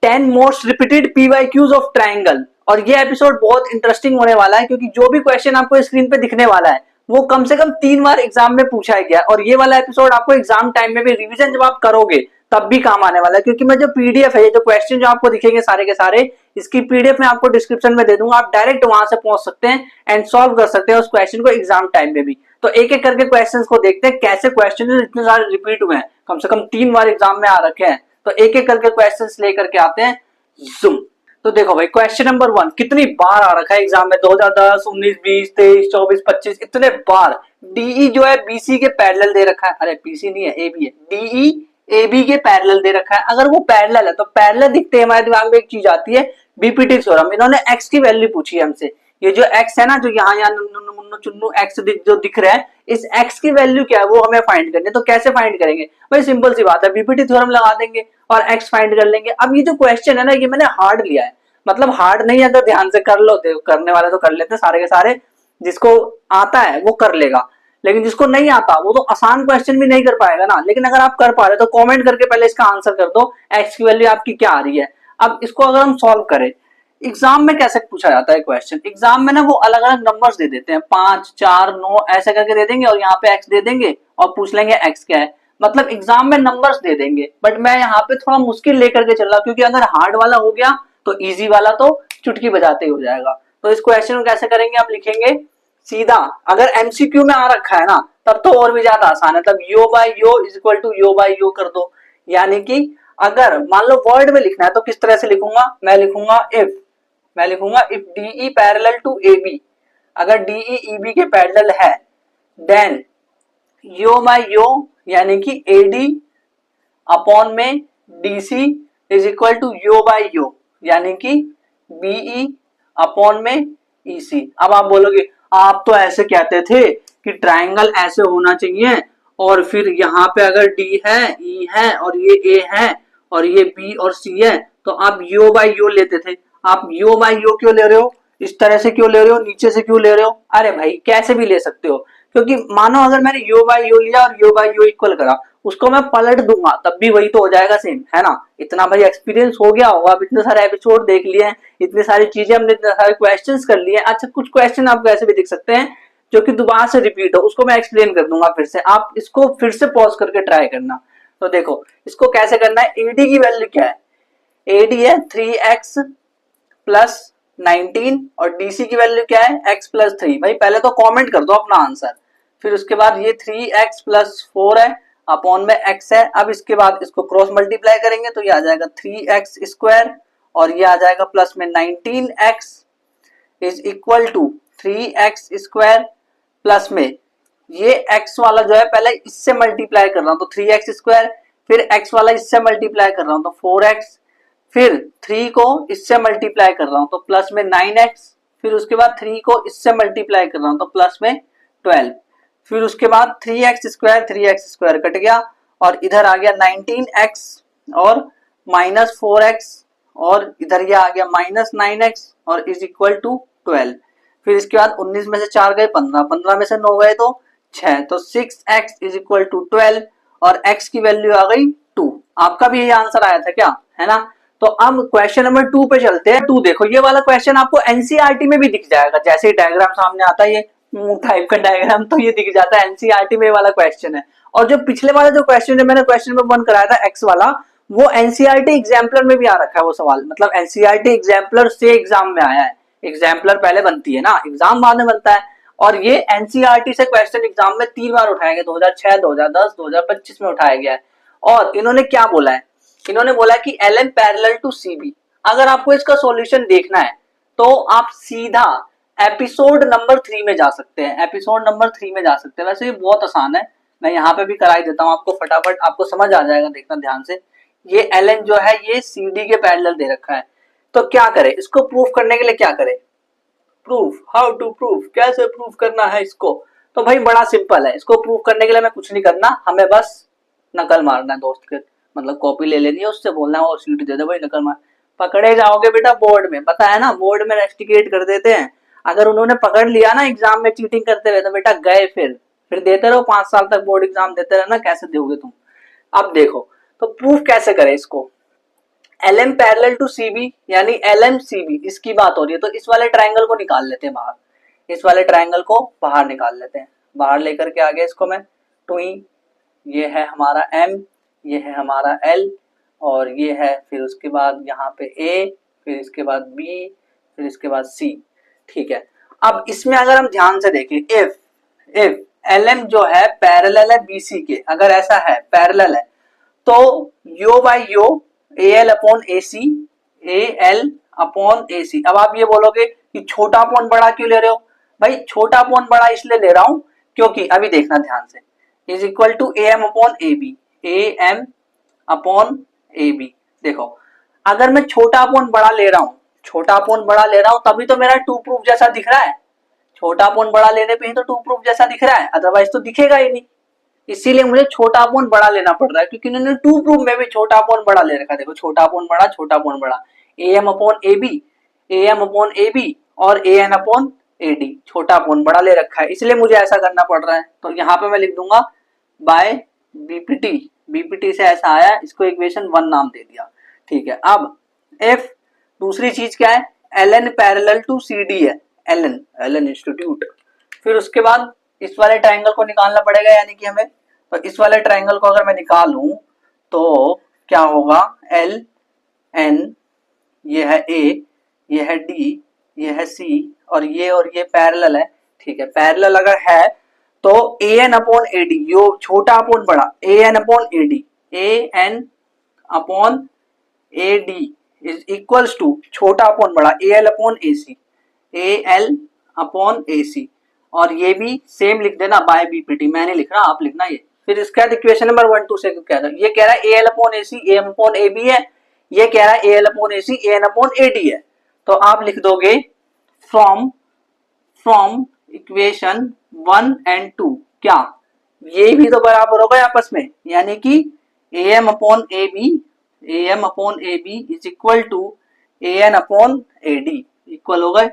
10 most repeated PYQs of triangle. और ये episode बहुत इंटरेस्टिंग होने वाला है क्योंकि जो भी क्वेश्चन आपको स्क्रीन पे दिखने वाला है वो कम से कम 3 बार एग्जाम में पूछा गया है। और ये वाला एपिसोड आपको एग्जाम टाइम में भी रिवीजन जब आप करोगे तब भी काम आने वाला है, क्योंकि मैं जो पीडीएफ है, ये जो क्वेश्चन जो आपको दिखेंगे सारे के सारे, इसकी पीडीएफ में आपको डिस्क्रिप्शन में दे दूंगा, आप डायरेक्ट वहां से पहुंच सकते हैं एंड सॉल्व कर सकते हैं उस क्वेश्चन को एग्जाम टाइम में भी। तो एक एक करके क्वेश्चंस को देखते हैं कैसे क्वेश्चन इतने सारे रिपीट हुए हैं, कम से कम 3 बार एग्जाम में आ रखे हैं। तो एक एक करके क्वेश्चंस लेकर के आते हैं जूम। तो देखो भाई, क्वेश्चन नंबर 1 कितनी बार आ रखा है एग्जाम में, 2010, 19, 20, 23, 24, 25, इतने बार। डीई जो है बीसी के पैरेलल दे रखा है, अरे बीसी नहीं है एबी है, डीई एबी के पैरेलल दे रखा है। अगर वो पैरेलल है तो पैरेलल दिखते हैं हमारे दिमाग में एक चीज आती है बीपीटी थ्योरम। इन्होंने एक्स की वैल्यू पूछी है हमसे, ये जो एक्स है ना, जो यहाँ यहाँ नुन्नू चुन्नू एक्स जो दिख रहा है, इस एक्स की वैल्यू क्या है वो हमें फाइंड करनी है। तो कैसे फाइंड करेंगे भाई, सिंपल सी बात है, बीपीटी थ्योरम लगा देंगे और एक्स फाइंड कर लेंगे। अब ये जो क्वेश्चन है ना, ये मैंने हार्ड लिया है, मतलब हार्ड नहीं, अगर ध्यान से कर लो, करने वाले तो कर लेते सारे के सारे, जिसको आता है वो कर लेगा, लेकिन जिसको नहीं आता वो तो आसान क्वेश्चन भी नहीं कर पाएगा ना। लेकिन अगर आप कर पा रहे हो तो कमेंट करके पहले इसका आंसर कर दो, एक्स की वैल्यू आपकी क्या आ रही है। अब इसको अगर हम सॉल्व करें, एग्जाम में कैसे पूछा जाता है क्वेश्चन, एग्जाम में ना वो अलग अलग नंबर्स दे देते हैं, 5, 4, 9 ऐसे करके दे देंगे और यहाँ पे एक्स दे देंगे और पूछ लेंगे एक्स क्या है, मतलब एग्जाम में नंबर्स दे देंगे। बट मैं यहाँ पे थोड़ा मुश्किल लेकर के चल रहा हूँ, क्योंकि अगर हार्ड वाला हो गया तो इजी वाला तो चुटकी बजाते ही हो जाएगा। तो इस क्वेश्चन को कैसे करेंगे, आप लिखेंगे सीधा, अगर एमसीक्यू में आ रखा है ना तब तो और भी ज्यादा आसान है, तब यो बाय यो इज इक्वल टू यो बाय यो कर दो। यानी कि अगर मान लो वर्ड में लिखना है तो किस तरह से लिखूंगा, मैं लिखूंगा if DE parallel to AB, अगर डीई ईबी के पैरेलल है देन यो बाय यो यानी कि एडी अपॉन में डीसी इज इक्वल टू यो बाय यो यानी कि बीई अपॉन में ईसी। अब आप बोलोगे आप तो ऐसे कहते थे कि ट्राइंगल ऐसे होना चाहिए और फिर यहाँ पे अगर डी है, ई है और ये ए है और ये बी और सी है तो आप यो बाय यो लेते थे। आप यो बाय यो क्यों ले रहे हो, इस तरह से क्यों ले रहे हो, नीचे से क्यों ले रहे हो? अरे भाई कैसे भी ले सकते हो, क्योंकि मानो अगर मैंने यो बाय यो लिया और यो बाय यो इक्वल करा, उसको मैं पलट दूंगा तब भी वही तो हो जाएगा सेम, है ना। इतना भाई एक्सपीरियंस हो गया होगा, अब इतने सारे एपिसोड देख लिए हैं, इतनी सारी चीजें हमने, इतने सारे क्वेश्चंस कर लिए। अच्छा, कुछ क्वेश्चन आपको ऐसे भी दिख सकते हैं जो कि दोबारा से रिपीट हो, उसको मैं एक्सप्लेन कर दूंगा फिर से, आप इसको फिर से पॉज करके ट्राई करना। तो देखो इसको कैसे करना है, एडी की वैल्यू क्या है, एडी है 3x प्लस 19 और डीसी की वैल्यू क्या है x प्लस 3। भाई पहले तो कमेंट कर दो अपना आंसर, फिर उसके बाद ये 3x प्लस 4 है अपॉन में x है। अब इसके बाद इसको क्रॉस मल्टीप्लाई करेंगे तो ये आ जाएगा 3x स्क्वायर और ये आ जाएगा प्लस में 19x is equal to 3x square plus में ये x वाला जो है पहले इससे मल्टीप्लाई कर रहा हूं तो 3x स्क्वायर, फिर x वाला इससे मल्टीप्लाई कर रहा हूं तो 4x, फिर 3 को इससे मल्टीप्लाई कर रहा हूं तो प्लस में 9x, फिर उसके बाद 3 को इससे मल्टीप्लाई कर रहा हूं तो प्लस में 12, फिर उसके बाद 3x स्क्वायर कट गया और इधर आ गया 19x और माइनस 4x और इधर ये आ गया माइनस 9x और इज इक्वल टू 12। फिर इसके बाद 19 में से 4 गए 15, 15 में से 9 गए तो 6, तो 6x इज इक्वल टू 12 और x की वैल्यू आ गई 2। आपका भी ये आंसर आया था क्या, है ना। तो अब क्वेश्चन नंबर 2 पे चलते हैं। 2 देखो, ये वाला क्वेश्चन आपको एनसीईआरटी में भी दिख जाएगा, जैसे ही डायग्राम सामने आता है ये टाइप का डायग्राम तो ये दिख जाता है, एनसीईआरटी में वाला क्वेश्चन है। और जो पिछले वाला जो क्वेश्चन है मैंने क्वेश्चन नंबर 1 कराया था एक्स वाला, वो एनसीईआरटी एग्जाम्पलर में भी आ रखा है वो सवाल, मतलब एनसीईआरटी एग्जाम्पलर से एग्जाम में आया है। एग्जाम्पलर पहले बनती है ना, एग्जाम बाद में बनता है। और ये एनसीईआरटी से क्वेश्चन एग्जाम में 3 बार उठाया गया, 2006, 2010, 2025 में उठाया गया है। और इन्होंने क्या बोला है, इन्होंने बोला कि LM पैरेलल टू CB। अगर आपको इसका सॉल्यूशन देखना है तो आप सीधा एपिसोड नंबर 3 में जा सकते हैं, एपिसोड नंबर 3 में जा सकते हैं। वैसे ये बहुत आसान है, मैं यहाँ पे भी कराई देता हूँ आपको, फटाफट आपको समझ आ जाएगा, देखना ध्यान से। ये LN जो है ये CD के पैरेलल दे रखा है, तो क्या करें इसको प्रूफ करने के लिए, क्या करें, प्रूफ, हाउ टू प्रूफ, कैसे प्रूफ करना है इसको। तो भाई बड़ा सिंपल है, इसको प्रूफ करने के लिए हमें कुछ नहीं करना, हमें बस नकल मारना है दोस्त के, मतलब कॉपी ले लेनी है, उससे बोलना है और सीट दे दे भाई नकल मार। पकड़े जाओगे बेटा बोर्ड में, पता है ना, बोर्ड में रेस्टिकेट कर देते हैं। अगर उन्होंने पकड़ लिया ना एग्जाम में चीटिंग करते हुए तो बेटा गए, फिर देते रहो 5 साल तक बोर्ड एग्जाम देते रहना, कैसे दोगे तुम। अब देखो तो प्रूफ कैसे करें इसको, LM पैरेलल टू CB यानी LMCB इसकी बात हो रही है, तो इस वाले ट्राइंगल को निकाल लेते हैं बाहर, इस वाले ट्राइंगल को बाहर निकाल लेते हैं। बाहर लेकर के आ गया इसको मैं, ट्विन, ये है हमारा M, ये है हमारा L, और ये है फिर उसके बाद यहाँ पे A, फिर इसके बाद B, फिर इसके बाद C। ठीक है, अब इसमें अगर हम ध्यान से देखें, इफ LM जो है पैरेलल है BC के, अगर ऐसा है पैरेलल है, तो यो by yo AL upon AC, AL upon AC। अब आप ये बोलोगे कि छोटा अपॉन बड़ा क्यों ले रहे हो? भाई छोटा अपॉन बड़ा इसलिए ले रहा हूं क्योंकि अभी देखना ध्यान से, is equal to AM upon AB, AM upon AB। देखो अगर मैं छोटा अपॉन बड़ा ले रहा हूं, छोटा अपॉन बड़ा ले रहा हूं, तभी तो मेरा टू प्रूफ जैसा दिख रहा है। छोटा अपॉन बड़ा लेने पे ही तो टू प्रूफ जैसा दिख रहा है, अदरवाइज तो दिखेगा ही नहीं। इसीलिए मुझे छोटा अपॉन बड़ा लेना पड़ रहा है, क्योंकि इन्होंने टू प्रूफ में भी छोटा अपॉन बड़ा ले रखा है। देखो छोटा अपॉन बड़ा, छोटा अपॉन बड़ा, AM upon AB, AM upon AB और AN अपॉन AD, छोटा अपॉन बड़ा ले रखा है, इसलिए मुझे ऐसा करना पड़ रहा है। तो यहाँ पे मैं लिख दूंगा बाय BPT, BPT से ऐसा आया, इसको इक्वेशन 1 नाम दे दिया। ठीक है, अब F दूसरी चीज क्या है, LN पैरेलल टू CD है, LN इंस्टीट्यूट। फिर उसके बाद इस वाले ट्राइंगल को निकालना पड़ेगा, यानी कि हमें, तो इस वाले ट्राइंगल को अगर मैं निकालूं तो क्या होगा, L N, ये है A, ये है D, ये है C, और ये पैरेलल है। ठीक है, पैरेलल अगर है तो AN अपॉन AD, यो छोटा अपॉन बड़ा, AN upon AD, AN upon AD is equals to छोटा अपॉन बड़ा AL upon AC, AL upon AC, और ये भी सेम लिख देना बाय BPT, मैंने लिख रहा, आप लिखना ये। फिर इसके बाद इक्वेशन नंबर 1 2 से क्या था, ये कह रहा है AL upon AC AM upon AB है, ये कह रहा है AL upon AC AN upon AD है। तो आप लिख दोगे फ्रॉम इक्वेशन 1 एंड 2 क्या, ये भी तो बराबर होगा आपस में, यानी कि AM upon AB is equal to AN upon AD equal हो गए।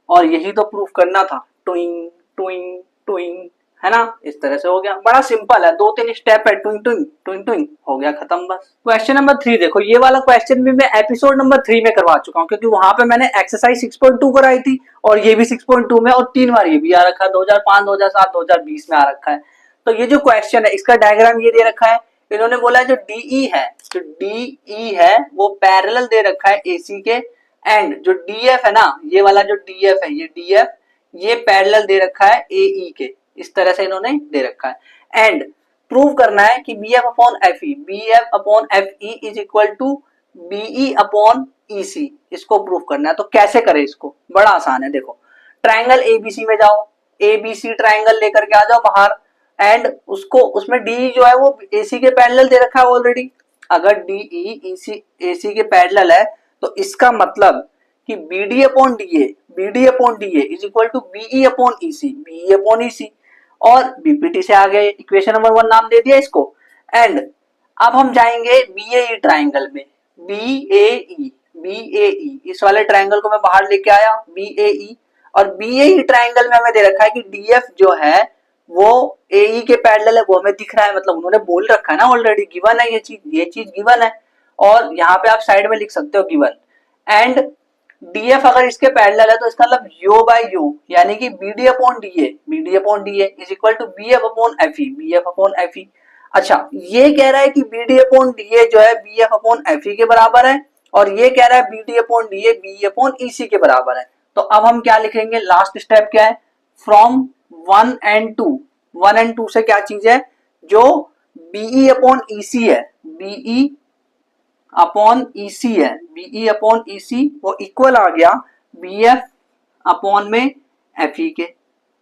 और यही तो प्रूफ करना था, ट्विंग ट्विंग ट्विंग, है ना, इस तरह से हो गया। बड़ा सिंपल है, 2-3 स्टेप है, ट्विंग ट्विंग ट्विंग ट्विंग, हो गया खत्म बस। क्वेश्चन नंबर 3 देखो, ये वाला क्वेश्चन भी मैं एपिसोड नंबर 3 में करवा चुका हूँ, क्योंकि वहां पे मैंने एक्सरसाइज 6.2 कराई थी, और ये भी 6.2 में, और 3 बार ये भी आ रखा है, 2005 2007 2020 में आ रखा है। तो ये जो क्वेश्चन है इसका डायग्राम ये दे रखा है, इन्होंने बोला है जो DE है, जो DE है वो पैरेलल दे रखा है AC के, एंड जो DF है ना, ये वाला जो DF है, ये DF ये पैरेलल दे रखा है AE के, इस तरह से इन्होंने दे रखा है। एंड प्रूव करना है कि BF upon FE is equal to BE upon EC, इसको प्रूव करना है। तो कैसे करें इसको, बड़ा आसान है। देखो ट्राइंगल ABC में जाओ, ABC ट्राइंगल लेकर के आ जाओ बाहर, एंड उसको उसमें DE जो है वो AC के पैरेलल दे रखा है ऑलरेडी। अगर DE AC के पैरेलल है तो इसका मतलब कि BD upon DA is equal to BE upon EC, और BPT से आ गए, इक्वेशन नंबर 1 नाम दे दिया इसको। एंड अब हम जाएंगे BAE ट्राइंगल में, BAE इस वाले ट्राइंगल को मैं बाहर लेके आया, BAE, और BAE ट्राइंगल में हमें दे रखा है कि DF जो है वो AE के पैरेलल है, वो हमें दिख रहा है, मतलब उन्होंने बोल रखा है ना ऑलरेडी, गिवन है ये चीज गिवन है, और यहाँ पे आप साइड में लिख सकते हो गिवन। एंड DF अगर इसके पैरेलल है तो इसका मतलब यो बाय यो, यानी कि BD upon DA is equal to BF upon FE। अच्छा, ये कह रहा है कि BD अपॉन DA जो है BF अपॉन FE के बराबर है, और ये कह रहा है BD upon DA BE upon EC के बराबर है। तो अब हम क्या लिखेंगे, लास्ट स्टेप क्या है, फ्रॉम 1 एंड 2 से क्या चीज है, जो BE अपॉन EC है, BE अपॉन EC वो इक्वल आ गया BF अपॉन में FE के,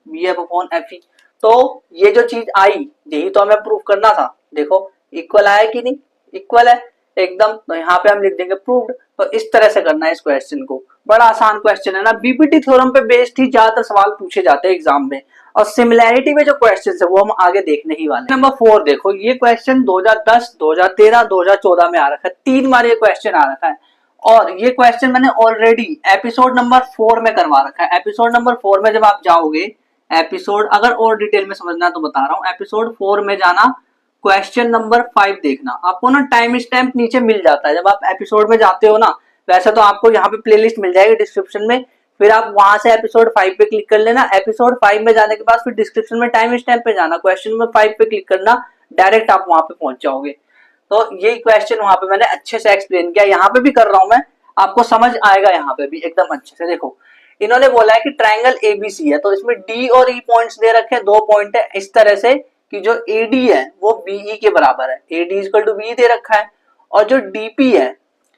BF अपॉन FE। तो ये जो चीज आई यही तो हमें प्रूफ करना था। देखो इक्वल आया कि नहीं, इक्वल है एकदम, तो यहाँ पे हम लिख देंगे प्रूव्ड। तो इस तरह से करना है इस क्वेश्चन को, बड़ा आसान क्वेश्चन है ना, BPT थ्योरम पे बेस्ड ही ज्यादातर सवाल पूछे जाते हैं एग्जाम में, और सिमिलैरिटी में जो क्वेश्चन है वो हम आगे देखने ही वाले हैं। नंबर 4 देखो, ये क्वेश्चन 2010 2013 2014 में आ रखा है, 3 बार ये क्वेश्चन आ रखा है, और ये क्वेश्चन मैंने ऑलरेडी एपिसोड नंबर 4 में करवा रखा है। एपिसोड नंबर 4 में जब आप जाओगे, एपिसोड अगर और डिटेल में समझना है तो बता रहा हूँ, एपिसोड 4 में जाना, क्वेश्चन नंबर 5 देखना। आपको ना टाइम स्टैम्प नीचे मिल जाता है जब आप एपिसोड में जाते हो ना। वैसे तो आपको यहाँ पे प्लेलिस्ट मिल जाएगी डिस्क्रिप्शन में, फिर आप वहां से एपिसोड 5 पे क्लिक कर लेना। एपिसोड 5 में जाने के बाद फिर डिस्क्रिप्शन में टाइम स्टैम्प पे जाना, क्वेश्चन नंबर 5 पे क्लिक करना, डायरेक्ट आप वहां पे पहुंच जाओगे। तो ये क्वेश्चन वहां पे मैंने अच्छे से एक्सप्लेन किया, यहाँ पे भी कर रहा हूं मैं, आपको समझ आएगा यहाँ पे भी एकदम अच्छे से। देखो इन्होंने बोला है कि ट्राइंगल एबीसी है, तो इसमें डी और ई पॉइंट्स दे रखे हैं, 2 पॉइंट है इस तरह से कि जो एडी है वो बीई के बराबर है, एडी इक्वल टू बी दे रखा है। और जो डीपी है,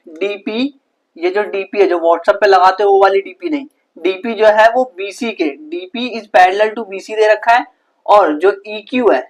डीपी, ये जो डीपी है जो व्हाट्सएप पे लगाते हो वो वाली डीपी नहीं, डीपी जो है वो बीसी के, DP is parallel to BC दे रखा है। और जो EQ है,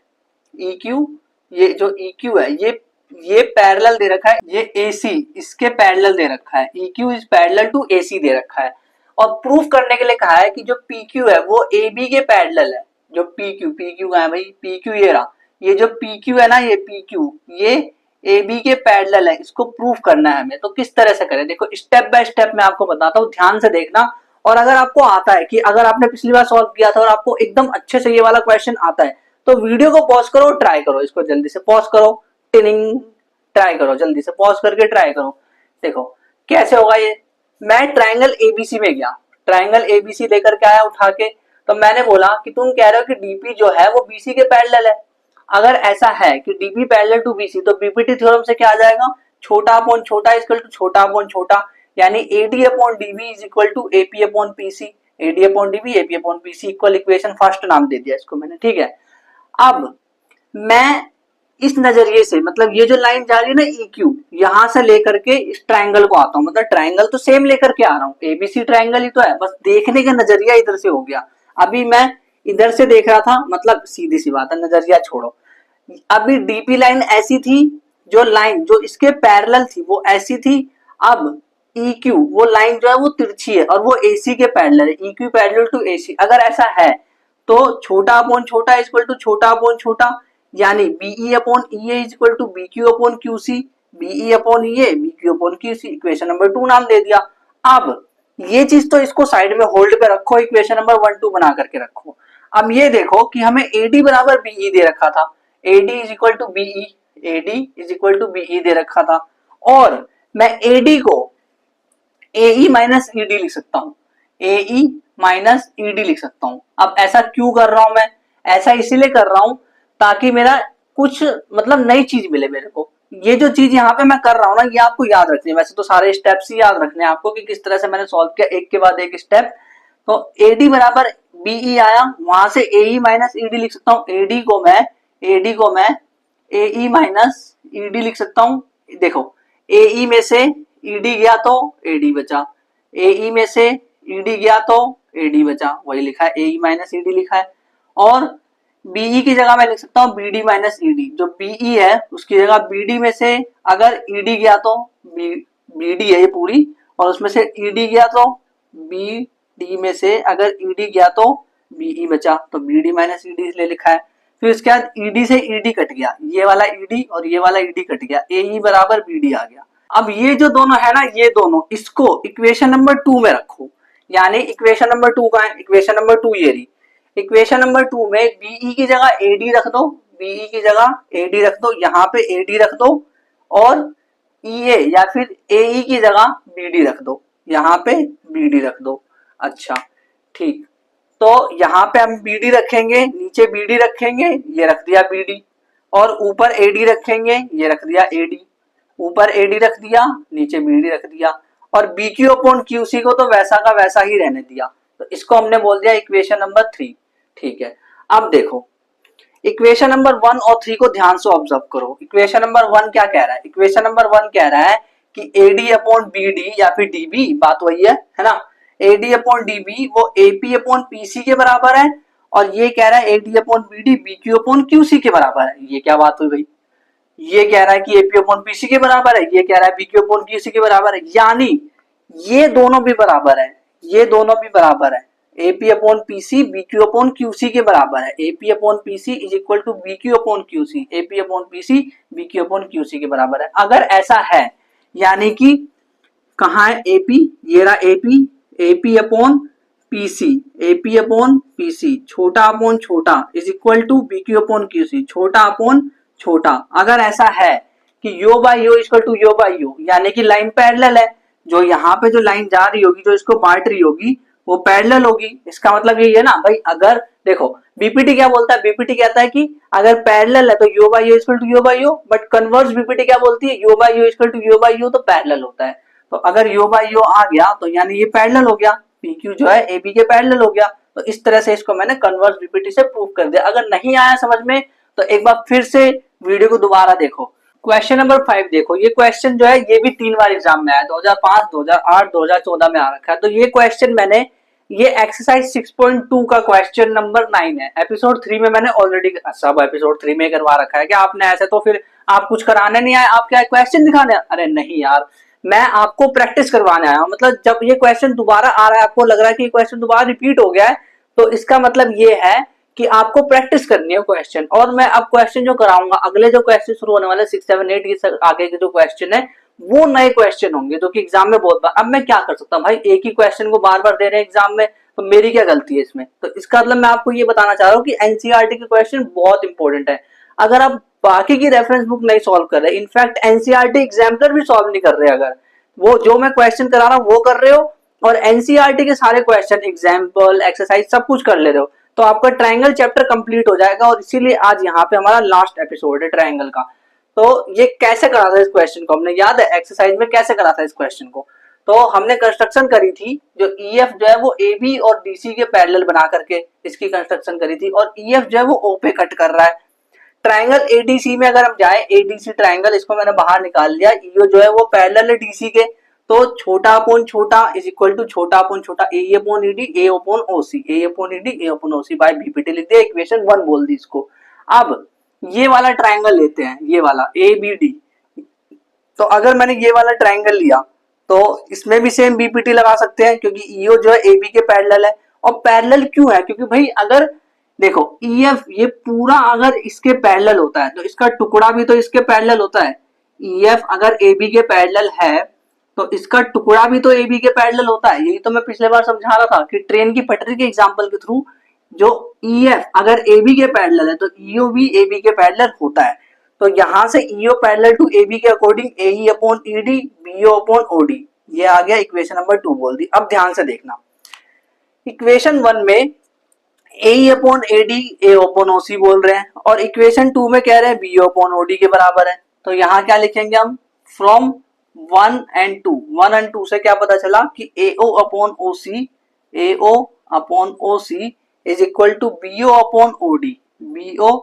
EQ, ये जो EQ है ये पैरेलल दे रखा है, ये AC इसके पैरेलल दे रखा है, EQ is parallel to AC दे रखा है। और प्रूफ करने के लिए कहा है कि जो PQ है वो AB के पैरेलल है। जो PQ का है भाई, PQ ये रहा, ये जो PQ है ना, ये PQ ये AB के पैरेलल है, इसको प्रूफ करना है हमें। तो किस तरह से करें, देखो स्टेप बाय स्टेप मैं आपको बताता हूँ, ध्यान से देखना। और अगर आपको आता है कि अगर आपने पिछली बार सॉल्व किया था और आपको एकदम अच्छे से ये वाला क्वेश्चन आता है, तो वीडियो को पॉज करो, ट्राई करो, इसको जल्दी से पॉज करो, टिनिंग, ट्राई करो, जल्दी से पॉज करके ट्राई करो। देखो कैसे होगा ये। मैं ट्राइंगल एबीसी में गया, ट्राइंगल एबीसी लेकर के आया उठा के, तो मैंने बोला कि तुम कह रहे हो कि डीपी जो है वो बीसी के पैरेलल है। अगर ऐसा है कि डीपी पैरेलल टू बीसी, तो बीपीटी थ्योरम से क्या आ जाएगा, छोटा अपॉन छोटा इक्वल टू छोटा अपॉन छोटा, यानी AD upon DB is equal to AP upon PC, AD upon DB AP upon PC equal, equation first नाम दे दिया इसको मैंने, ठीक है। अब मैं इस नजरिए से, मतलब ये जो लाइन जा रही है ना EQ, यहां से लेकर के इस ट्राइंगल को आता हूं, मतलब ट्राइंगल तो सेम लेकर के आ रहा हूं, एबीसी ट्राइंगल ही तो है, बस देखने का नजरिया इधर से हो गया। अभी मैं इधर से देख रहा था, मतलब सीधी सी बात है, नजरिया छोड़ो। अभी डीपी लाइन ऐसी थी, जो लाइन जो इसके पैरेलल थी वो ऐसी थी। अब EQ वो लाइन जो है वो तिरछी है और वो AC के पैरेलल है, EQ पैरेलल टू AC। अगर ऐसा है तो छोटा अपॉन छोटा इक्वल टू छोटा अपॉन छोटा, यानी BE upon EA is equal to BQ upon QC, BE upon EA BQ upon QC, equation number 2 नाम दे दिया। अब ये चीज तो इसको साइड में होल्ड पे रखो, इक्वेशन नंबर 1 2 बना करके रखो। अब ये देखो कि हमें एडी बराबर बीई दे रखा था, AD is equal to BE, AD is equal to BE दे रखा था, और मैं एडी को एई माइनस ईडी लिख सकता हूं, एई माइनस ईडी लिख सकता हूं। अब ऐसा क्यों कर रहा हूं मैं, ऐसा इसीलिए कर रहा हूं ताकि मेरा कुछ मतलब नई चीज मिले मेरे को। ये जो चीज यहाँ पे मैं कर रहा हूँ ना, ये आपको याद रखनी है, वैसे तो सारे स्टेप्स ही याद रखने हैं आपको कि किस तरह से मैंने सॉल्व किया, एक के बाद एक स्टेप। तो एडी बराबर बीई आया, वहां से एई माइनस ईडी लिख सकता हूँ, एडी को मैं एई माइनस ईडी लिख सकता हूँ। देखो एई में से ईडी गया तो एडी बचा, एई में से ईडी गया तो एडी बचा, वही लिखा है, एई माइनस ईडी लिखा है। और बीई की जगह मैं लिख सकता हूँ बीडी माइनस ईडी, जो बीई है उसकी जगह बीडी में से अगर ईडी गया तो बीडी है ये पूरी, और उसमें से ईडी गया तो बीडी में से अगर ईडी गया तो बीई बचा, तो बीडी माइनस ईडी इसलिए लिखा है। फिर उसके बाद ईडी से ईडी कट गया, ये वाला ईडी और ये वाला ईडी कट गया, एई बराबर बीडी आ गया। अब ये जो दोनों है ना, ये दोनों इसको इक्वेशन नंबर 2 में रखो, यानी इक्वेशन नंबर 2 का है, इक्वेशन नंबर 2 ये रही। इक्वेशन नंबर 2 में बीई की जगह एडी रख दो, बीई की जगह एडी रख दो, यहाँ पे एडी रख दो, और ईए या फिर एई की जगह बीडी रख दो, यहाँ पे बीडी रख दो। अच्छा ठीक, तो यहाँ पे हम बीडी रखेंगे, नीचे बीडी रखेंगे, ये रख दिया बीडी, और ऊपर एडी रखेंगे, ये रख दिया एडी, ऊपर एडी रख दिया, नीचे बीडी रख दिया, और बीक्यू अपॉन क्यूसी को तो वैसा का वैसा ही रहने दिया, तो इसको हमने बोल दिया इक्वेशन नंबर 3, ठीक है। अब देखो इक्वेशन नंबर 1 और 3 को ध्यान से ऑब्जर्व करो। इक्वेशन नंबर 1 क्या कह रहा है, इक्वेशन नंबर 1 कह रहा है कि एडी अपॉन बीडी या फिर डीबी, बात वही है ना, एडी अपॉन डीबी वो एपी अपॉन पीसी के बराबर है, और ये कह रहा है AD upon BD BQ upon QC के बराबर है। ये क्या बात हुई भाई, ये कह रहा है कि एपी अपॉन पीसी के बराबर है, ये कह रहा है बीक्यू अपॉन क्यूसी के बराबर है, यानी ये दोनों भी बराबर है, ये दोनों भी बराबर है, AP upon PC BQ upon QC के बराबर है, AP upon PC is equal to BQ upon QC, AP upon PC BQ upon QC के बराबर है। अगर ऐसा है, यानी कि कहाँ है एपी, ये रहा AP, AP upon PC, AP upon PC छोटा अपॉन छोटा is equal to BQ upon QC, छोटा अपॉन छोटा, अगर ऐसा है कि यो बाई यो इक्वल टू यो बाई यो, यानी कि लाइन पैरेलल है, जो यहाँ पे जो लाइन जा रही होगी, जो इसको बांट रही होगी, वो पैरेलल होगी। इसका मतलब यही है ना भाई, अगर देखो बीपीटी क्या बोलता है, बीपीटी कहता है कि अगर पैरेलल है तो यो बाई यो इक्वल टू यो बाई यो, बट कन्वर्स बीपीटी क्या बोलती है, यो बाई यो इक्वल टू यो बाई यो तो पैरेलल होता है। तो अगर यो बाई यो आ गया तो यानी ये पैरेलल हो गया, पी क्यू जो है ए बी के पैरेलल हो गया। तो इस तरह से इसको मैंने कन्वर्स बीपीटी से प्रूव कर दिया। अगर नहीं आया समझ में तो एक बार फिर से वीडियो को दोबारा देखो। क्वेश्चन नंबर 5 देखो, ये क्वेश्चन जो है ये भी 3 बार एग्जाम में आया, 2005, 2008, 2014 में आ रखा है। तो ये क्वेश्चन मैंने, ये एक्सरसाइज 6.2 का क्वेश्चन नंबर 9 है। एपिसोड 3 में मैंने ऑलरेडी सब एपिसोड 3 में करवा रखा है। क्या आपने ऐसे तो फिर आप कुछ कराने नहीं आए, आप क्या क्वेश्चन दिखाने? अरे नहीं यार, मैं आपको प्रैक्टिस करवाने आया हूं। मतलब जब ये क्वेश्चन दोबारा आ रहा है, आपको लग रहा है कि क्वेश्चन दोबारा रिपीट हो गया है, तो इसका मतलब ये है कि आपको प्रैक्टिस करनी है क्वेश्चन। और मैं अब क्वेश्चन जो कराऊंगा, अगले जो क्वेश्चन शुरू होने वाले 6, 7, 8 ये आगे के जो क्वेश्चन है वो नए क्वेश्चन होंगे जो कि एग्जाम में बहुत बार। अब मैं क्या कर सकता हूँ भाई, एक ही क्वेश्चन को बार बार दे रहे हैं एग्जाम में, तो मेरी क्या गलती है इसमें? तो इसका मतलब मैं आपको ये बताना चाह रहा हूँ कि एनसीईआरटी के क्वेश्चन बहुत इंपॉर्टेंट है। अगर आप बाकी की रेफरेंस बुक नहीं सॉल्व कर रहे, इनफैक्ट एनसीईआरटी एग्जाम्पलर भी सॉल्व नहीं कर रहे, अगर वो जो मैं क्वेश्चन करा रहा हूँ वो कर रहे हो और एनसीईआरटी के सारे क्वेश्चन, एग्जाम्पल, एक्सरसाइज सब कुछ कर ले रहे हो, तो आपका ट्रायंगल चैप्टर कंप्लीट हो जाएगा। और इसीलिए आज यहाँ पे हमारा लास्ट एपिसोड है ट्रायंगल का। तो ये कैसे करा था इस क्वेश्चन को हमने, याद है एक्सरसाइज में कैसे करा था इस क्वेश्चन को? तो हमने कंस्ट्रक्शन करी थी, जो ईएफ जो है वो एबी और डीसी के पैरेलल बना करके इसकी कंस्ट्रक्शन करी थी, और ईएफ जो है वो ओ पे कट कर रहा है। ट्रायंगल एडीसी में अगर हम जाए, एडीसी ट्रायंगल, इसको मैंने बाहर निकाल लिया, ईओ जो है वो पैरेलल है डीसी के, तो छोटा अपॉन छोटा इज इक्वल टू छोटा अपॉन छोटा, ए अपॉन ईडी, ए अपॉन ओसी, ए अपॉन ईडी, ए अपॉन ओसी बाय बीपीटी लिख दिया, इक्वेशन 1 बोल दी इसको। अब ये वाला ट्रायंगल लेते हैं, ये वाला ए बी डी। तो अगर मैंने ये वाला ट्रायंगल लिया तो इसमें भी सेम बीपीटी लगा सकते हैं, क्योंकि ईओ जो है एबी के पैरेलल है। और पैरेलल क्यों है? क्योंकि भाई अगर देखो ईएफ ये पूरा अगर इसके पैरेलल होता है तो इसका टुकड़ा भी तो इसके पैरेलल होता है। ईएफ अगर एबी के पैरेलल है तो इसका टुकड़ा भी तो एबी के पैरेलल होता है। यही तो मैं पिछले बार समझा रहा था कि ट्रेन की पटरी के एग्जांपल के थ्रू, जो ईएफ अगर एबी के पैरेलल है तो ईओ भी एबी के पैरेलल होता है। तो यहां से ईओ पैरेलल टू एबी के according AE upon ED, BO upon OD, ये आ गया इक्वेशन नंबर 2 बोल दी। अब ध्यान से देखना, इक्वेशन 1 में ए अपॉन एडी ए अपॉन ओसी बोल रहे हैं, और इक्वेशन 2 में कह रहे हैं बीओ अपॉन ओडी के बराबर है। तो यहाँ क्या लिखेंगे हम, फ्रॉम 1 एंड 2, 1 एंड 2 से क्या पता चला कि AO upon OC, AO upon OC is equal to BO upon OD, BO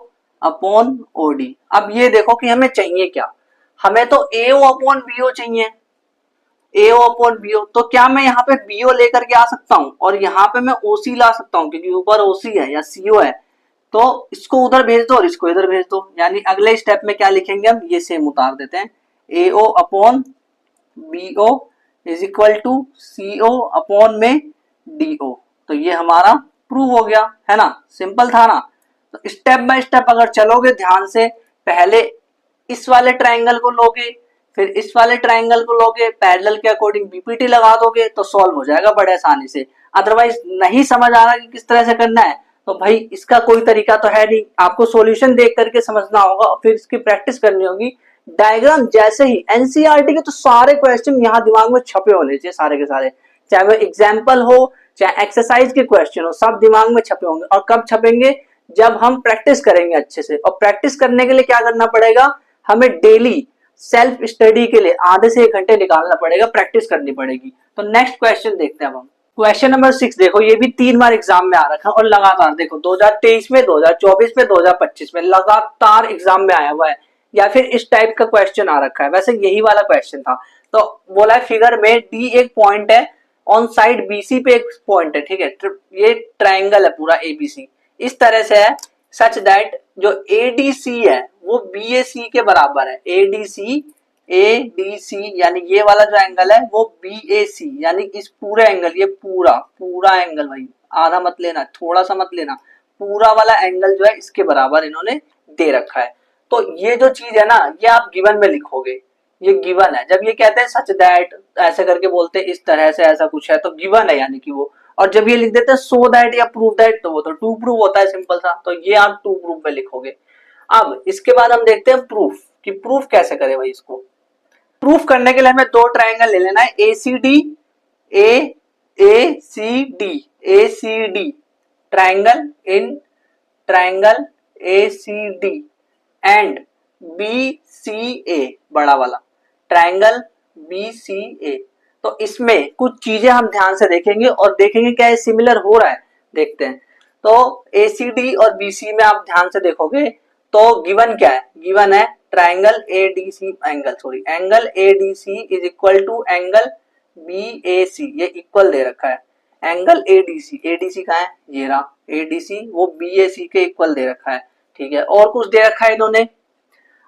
upon OD. अब ये देखो कि हमें चाहिए क्या, हमें तो एओ अपॉन बीओ चाहिए, एओ अपॉन बीओ। तो क्या मैं यहाँ पे बीओ लेकर के आ सकता हूँ और यहाँ पे मैं ओसी ला सकता हूँ, क्योंकि ऊपर ओसी है या सीओ है, तो इसको उधर भेज दो और इसको इधर भेज दो। यानी अगले स्टेप में क्या लिखेंगे हम, ये सेम उतार देते हैं, AO upon BO is equal to CO upon में डीओ। तो ये हमारा प्रूव हो गया है ना, सिंपल था ना। तो स्टेप बाय स्टेप अगर चलोगे ध्यान से, पहले इस वाले ट्रायंगल को लोगे, फिर इस वाले ट्रायंगल को लोगे, पैरेलल के अकॉर्डिंग बीपीटी लगा दोगे तो सॉल्व हो जाएगा बड़े आसानी से। अदरवाइज नहीं समझ आ रहा कि किस तरह से करना है तो भाई इसका कोई तरीका तो है नहीं, आपको सॉल्यूशन देख करके समझना होगा और फिर इसकी प्रैक्टिस करनी होगी। डायग्राम जैसे ही, एनसीईआरटी के तो सारे क्वेश्चन यहाँ दिमाग में छपे होने चाहिए, सारे के सारे, चाहे वो एग्जाम्पल हो चाहे एक्सरसाइज के क्वेश्चन हो, सब दिमाग में छपे होंगे। और कब छपेंगे, जब हम प्रैक्टिस करेंगे अच्छे से। और प्रैक्टिस करने के लिए क्या करना पड़ेगा, हमें डेली सेल्फ स्टडी के लिए आधे से 1 घंटे निकालना पड़ेगा, प्रैक्टिस करनी पड़ेगी। तो नेक्स्ट क्वेश्चन देखते हैं हम। क्वेश्चन नंबर 6 देखो, ये भी 3 बार एग्जाम में आ रखा है और लगातार देखो 2023 में, 2024 में, 2025 में लगातार एग्जाम में आया हुआ है, या फिर इस टाइप का क्वेश्चन आ रखा है। वैसे यही वाला क्वेश्चन था। तो बोला है फिगर में डी एक पॉइंट है, ऑन साइड बीसी पे एक पॉइंट है, ठीक है, ये ट्राइंगल है पूरा एबीसी, इस तरह से है, सच दैट जो एडीसी है वो बीएसी के बराबर है। एडीसी एडीसी यानी ये वाला जो एंगल है वो बीएसी, यानी इस पूरे एंगल, ये पूरा पूरा एंगल, भाई आधा मत लेना, थोड़ा सा मत लेना, पूरा वाला एंगल जो है इसके बराबर इन्होंने दे रखा है। तो ये जो चीज है ना, ये आप गिवन में लिखोगे, ये गिवन है। जब ये कहते हैं सच दैट, ऐसे करके बोलते हैं इस तरह से, ऐसा कुछ है तो गिवन है यानी कि वो। और जब ये लिख देते हैं सो दैट या प्रूव दैट, तो वो तो टू प्रूव होता है, सिंपल सा। तो ये आप टू प्रूव में लिखोगे। अब इसके बाद हम देखते हैं प्रूफ, कि प्रूफ कैसे करें भाई इसको। प्रूफ करने के लिए हमें दो ट्रायंगल ले लेना है, ACD, ACD triangle in triangle ACD and BCA, बड़ा वाला ट्रायंगल BCA। तो इसमें कुछ चीजें हम ध्यान से देखेंगे और देखेंगे क्या ये सिमिलर हो रहा है, देखते हैं। तो ACD और BC में आप ध्यान से देखोगे तो गिवन क्या है, गिवन है triangle ADC angle ADC is equal to angle BAC, ये इक्वल दे रखा है। एंगल ADC कहाँ है, ये रहा ADC, वो BAC के इक्वल दे रखा है, ठीक है। और कुछ दे रखा है इन्होंने,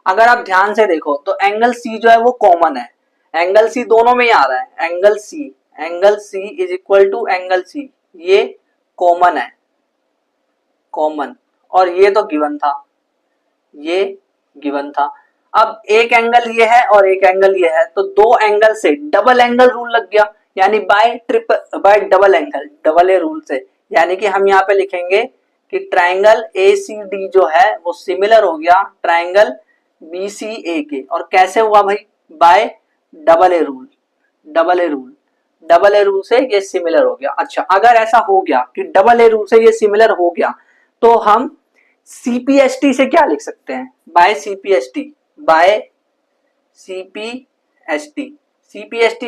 अगर आप ध्यान से देखो तो एंगल C जो है वो कॉमन है, एंगल C दोनों में ही आ रहा है, angle C is equal to angle C, ये कॉमन है, कॉमन, और ये तो गिवन था, ये गिवन था। अब एक एंगल ये है और एक एंगल ये है, तो दो एंगल से डबल एंगल रूल लग गया, यानी bye double angle, double a rule से, यानी कि हम यहाँ पे लिखेंगे कि ट्रायंगल ACD जो है वो सिमिलर हो गया ट्रायंगल BCA के। और कैसे हुआ भाई, bye double a rule, double a rule से ये सिमिलर हो गया। अच्छा, अगर ऐसा हो गया कि डबल ए रूल से ये सिमिलर हो गया तो हम CPST से क्या लिख सकते हैं, बाय CPST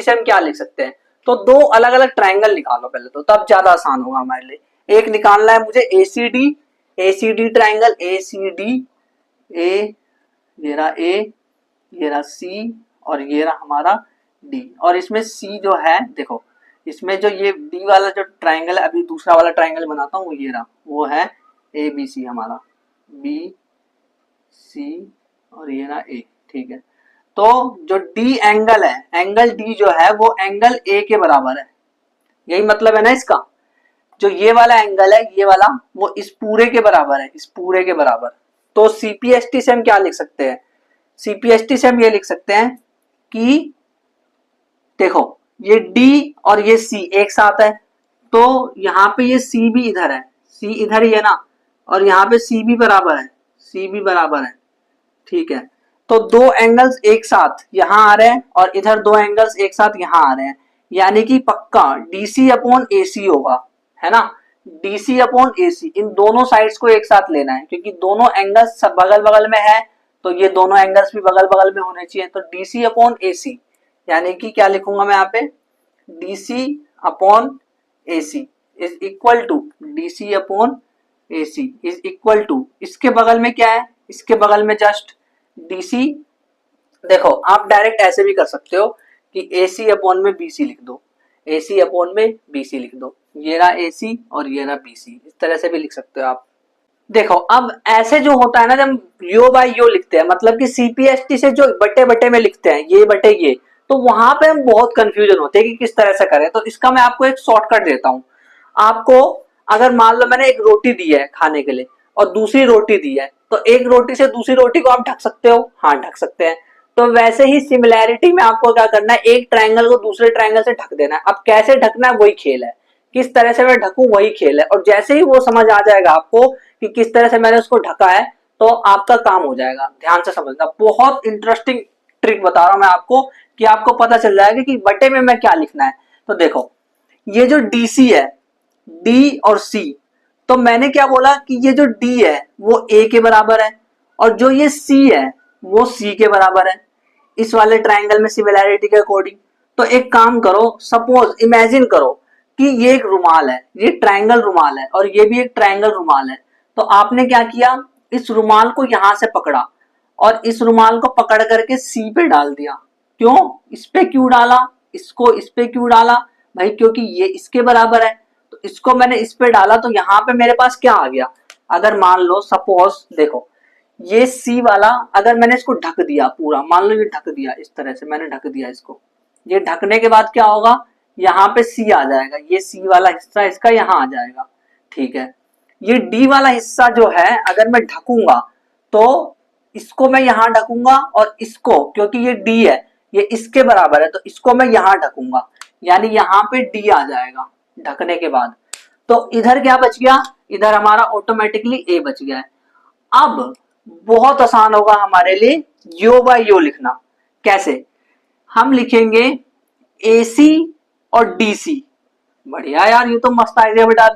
से हम क्या लिख सकते हैं। तो दो अलग अलग ट्रायंगल निकालो पहले तो, तब ज्यादा आसान होगा हमारे लिए। एक निकालना है मुझे ACD ट्रायंगल ACD, ये रहा A, ये रहा C और ये रहा हमारा D। और इसमें C जो है देखो, इसमें जो ये D वाला जो ट्रायंगल है, अभी दूसरा वाला ट्रायंगल बनाता हूँ, ये रहा, वो है ABC हमारा, BC और ये रहा A, ठीक है। तो जो D एंगल है, एंगल D जो है वो एंगल A के बराबर है, यही मतलब है ना इसका। जो ये वाला एंगल है, ये वाला, वो इस पूरे के बराबर है, इस पूरे के बराबर। तो CPST से हम क्या लिख सकते हैं, CPST से हम ये लिख सकते हैं कि देखो ये D और ये C एक साथ है, तो यहाँ पे ये C भी इधर है, C इधर ही है ना, और यहाँ पे C भी बराबर है, ठीक है। तो दो एंगल्स एक साथ यहाँ आ रहे हैं और इधर दो एंगल्स एक साथ यहाँ आ रहे हैं, यानी कि पक्का DC अपॉन AC होगा, है ना। DC अपॉन AC, इन दोनों साइड्स को एक साथ लेना है, क्योंकि दोनों एंगल्स सब बगल बगल में है, तो ये दोनों एंगल्स भी बगल बगल में होने चाहिए। तो DC अपॉन AC, यानी कि क्या लिखूंगा मैं यहाँ पे, DC upon AC is equal to DC upon AC is equal to, इसके बगल में क्या है, इसके बगल में जस्ट DC। देखो आप डायरेक्ट ऐसे भी कर सकते हो कि AC अपॉन में BC लिख दो, AC अपॉन में BC लिख दो, ये रहा AC और ये रहा BC, इस तरह से भी लिख सकते हो आप। देखो अब ऐसे जो होता है ना, जब यो बाय यो लिखते हैं, मतलब कि CPST से जो बटे बटे में लिखते हैं, ये बटे ये, तो वहां पे हम बहुत कंफ्यूजन होते हैं कि किस तरह से करें। तो इसका मैं आपको एक शॉर्टकट देता हूं। आपको अगर मान लो मैंने एक रोटी दी है खाने के लिए और दूसरी रोटी दी है, तो एक रोटी से दूसरी रोटी को आप ढक सकते हो, हाँ ढक सकते हैं। तो वैसे ही सिमिलैरिटी में आपको क्या करना है, एक ट्रायंगल को दूसरे ट्रायंगल से ढक देना है। अब कैसे ढकना है वही खेल है, किस तरह से मैं ढकूं वही खेल है। और जैसे ही वो समझ आ जाएगा आपको कि किस तरह से मैंने उसको ढका है, तो आपका काम हो जाएगा। ध्यान से समझना, बहुत इंटरेस्टिंग ट्रिक बता रहा हूं मैं आपको, कि आपको पता चल जाएगा कि बटे में मैं क्या लिखना है। तो देखो ये जो DC है, D और C, तो मैंने क्या बोला कि ये जो D है वो A के बराबर है और जो ये C है वो C के बराबर है, इस वाले ट्रायंगल में सिमिलैरिटी के अकॉर्डिंग। तो एक काम करो, सपोज इमेजिन करो कि ये एक रुमाल है, ये ट्रायंगल रुमाल है और ये भी एक ट्रायंगल रुमाल है। तो आपने क्या किया, इस रुमाल को यहां से पकड़ा और इस रुमाल को पकड़ करके C पे डाल दिया। क्यों, इस पे क्यों डाला, इसको इस पे क्यों डाला भाई, क्योंकि ये इसके बराबर है। तो इसको मैंने इस पे डाला, तो यहाँ पे मेरे पास क्या आ गया, अगर मान लो सपोज देखो ये C वाला, अगर मैंने इसको ढक दिया पूरा, मान लो ये ढक दिया, इस तरह से मैंने ढक दिया इसको, ये ढकने के बाद क्या होगा, यहाँ पे C आ जाएगा, ये C वाला हिस्सा इसका यहाँ आ जाएगा, ठीक है। ये D वाला हिस्सा जो है अगर मैं ढकूंगा तो इसको मैं यहाँ ढकूंगा और इसको, क्योंकि ये D है ये इसके बराबर है, तो इसको मैं यहाँ ढकूंगा, यानी यहाँ पे D आ जाएगा ढकने के बाद। तो इधर क्या बच गया, इधर हमारा ऑटोमेटिकली A बच गया है। अब बहुत आसान होगा हमारे लिए यो बाय यो लिखना। कैसे? हम लिखेंगे एसी और डीसी। बढ़िया यार, ये तो मस्त आइडिया बेटा,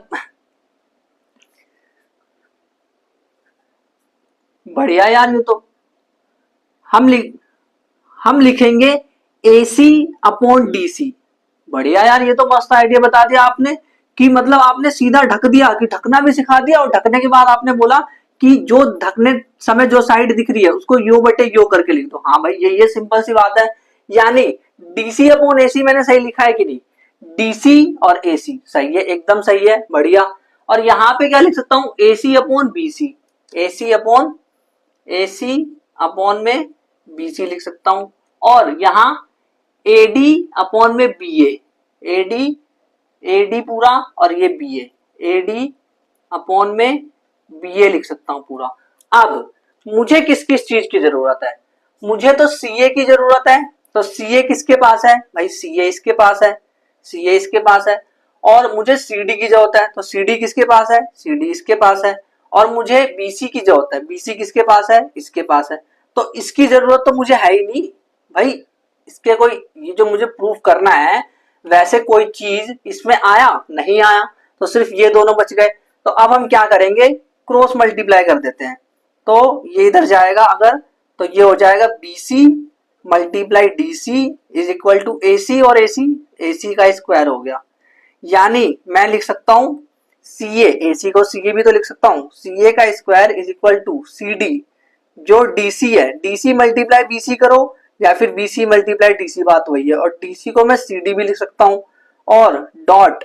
बढ़िया यार, ये तो हम लिख हम लिखेंगे एसी अपॉन डीसी। बढ़िया यार, ये तो मस्त आइडिया बता दिया आपने कि मतलब आपने सीधा ढक दिया, कि ढकना भी सिखा दिया, और ढकने के बाद आपने बोला कि जो ढकने समय जो साइड दिख रही है उसको यो बटे यो करके लिख दो। हाँ भाई, ये सिंपल सी बात है। यानी डीसी अपॉन एसी मैंने सही लिखा है कि नहीं? डीसी और एसी सही है, एकदम सही है, बढ़िया। और यहाँ पे क्या लिख सकता हूँ? AC upon BC, AC upon में बीसी लिख सकता हूं। और यहां एडी अपॉन में बीए, एडी एडी पूरा, और ये बीए, एडी अपॉन में बीए लिख सकता हूं पूरा। अब मुझे किस किस चीज की जरूरत है? मुझे तो सीए की जरूरत है। तो सीए किसके पास है भाई? सीए इसके पास है, सीए इसके पास है। और मुझे सीडी की जरूरत है, तो सीडी किसके पास है? सीडी इसके पास है। और मुझे बीसी की जरूरत है, बीसी किसके पास है? इसके पास है। तो इसकी जरूरत तो मुझे है ही नहीं भाई। इसके कोई, ये जो मुझे प्रूफ करना है, वैसे कोई चीज इसमें आया नहीं आया, तो सिर्फ ये दोनों बच गए। तो अब हम क्या करेंगे? क्रॉस मल्टीप्लाई कर देते हैं। तो ये इधर जाएगा अगर, तो ये हो जाएगा BC multiply DC is equal to AC, और एसी का स्क्वायर हो गया। यानी मैं लिख सकता हूं सीए, एसी को सीए भी तो लिख सकता हूं, सीए का square is equal to CD, जो डीसी है, डीसी मल्टीप्लाई बीसी करो, या फिर बीसी मल्टीप्लाई डीसी, बात वही है। और डीसी को मैं सीडी भी लिख सकता हूं, और डॉट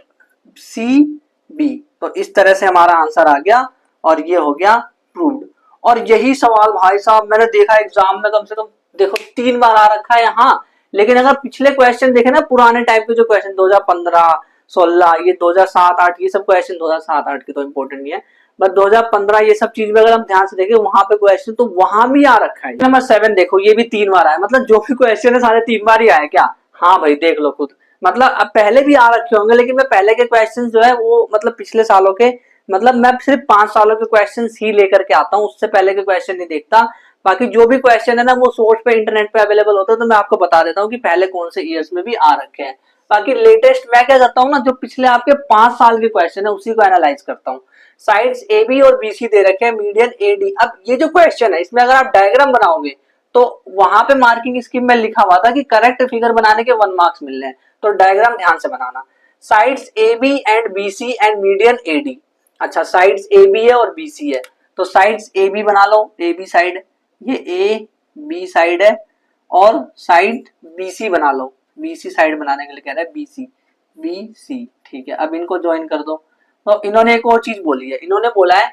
सी बी। तो इस तरह से हमारा आंसर आ गया, और ये हो गया प्रूव्ड। और यही सवाल भाई साहब मैंने देखा एग्जाम में कम से कम देखो 3 बार आ रखा है यहाँ। लेकिन अगर पिछले क्वेश्चन देखे ना, पुराने टाइप के जो क्वेश्चन 2015 16, ये 2007-8, ये सब क्वेश्चन 2007-8 के तो इम्पोर्टेंट नहीं है, बट 2015 ये सब चीज में अगर हम ध्यान से देखें वहां पे क्वेश्चन तो वहां भी आ रखा है। नंबर 7 देखो, ये भी 3 बार आया, मतलब जो भी क्वेश्चन है सारे 3 बार ही आए क्या? हाँ भाई देख लो खुद, मतलब अब पहले भी आ रखे होंगे, लेकिन मैं पहले के क्वेश्चन जो है वो मतलब पिछले सालों के, मतलब मैं सिर्फ 5 सालों के क्वेश्चन ही लेकर के आता हूँ, उससे पहले के क्वेश्चन नहीं देखता। बाकी जो भी क्वेश्चन है ना वो सोर्स पे इंटरनेट पे अवेलेबल होता है, तो मैं आपको बता देता हूँ कि पहले कौन से ईयर्स में भी आ रखे हैं। बाकी लेटेस्ट मैं क्या करता हूँ ना, जो पिछले आपके 5 साल के क्वेश्चन है उसी को एनालाइज करता हूँ। साइड्स ए बी और बी सी दे रखे हैं, मीडियन ए डी। अब ये जो क्वेश्चन है इसमें अगर आप डायग्राम बनाओगे तो वहां पे मार्किंग स्कीम में लिखा हुआ था कि करेक्ट फिगर बनाने के 1 मार्क्स मिलने हैं, तो डायग्राम ध्यान से बनाना। Sides A B and B C and median A D. अच्छा, साइड्स ए बी है और बी सी है, तो साइड्स ए बी बना लो, ए बी साइड, ये ए बी साइड है, और साइड बी सी बना लो, बी सी साइड बनाने के लिए कह रहा है, बी सी, ठीक है। अब इनको ज्वाइन कर दो। तो इन्होंने एक और चीज बोली है, इन्होंने बोला है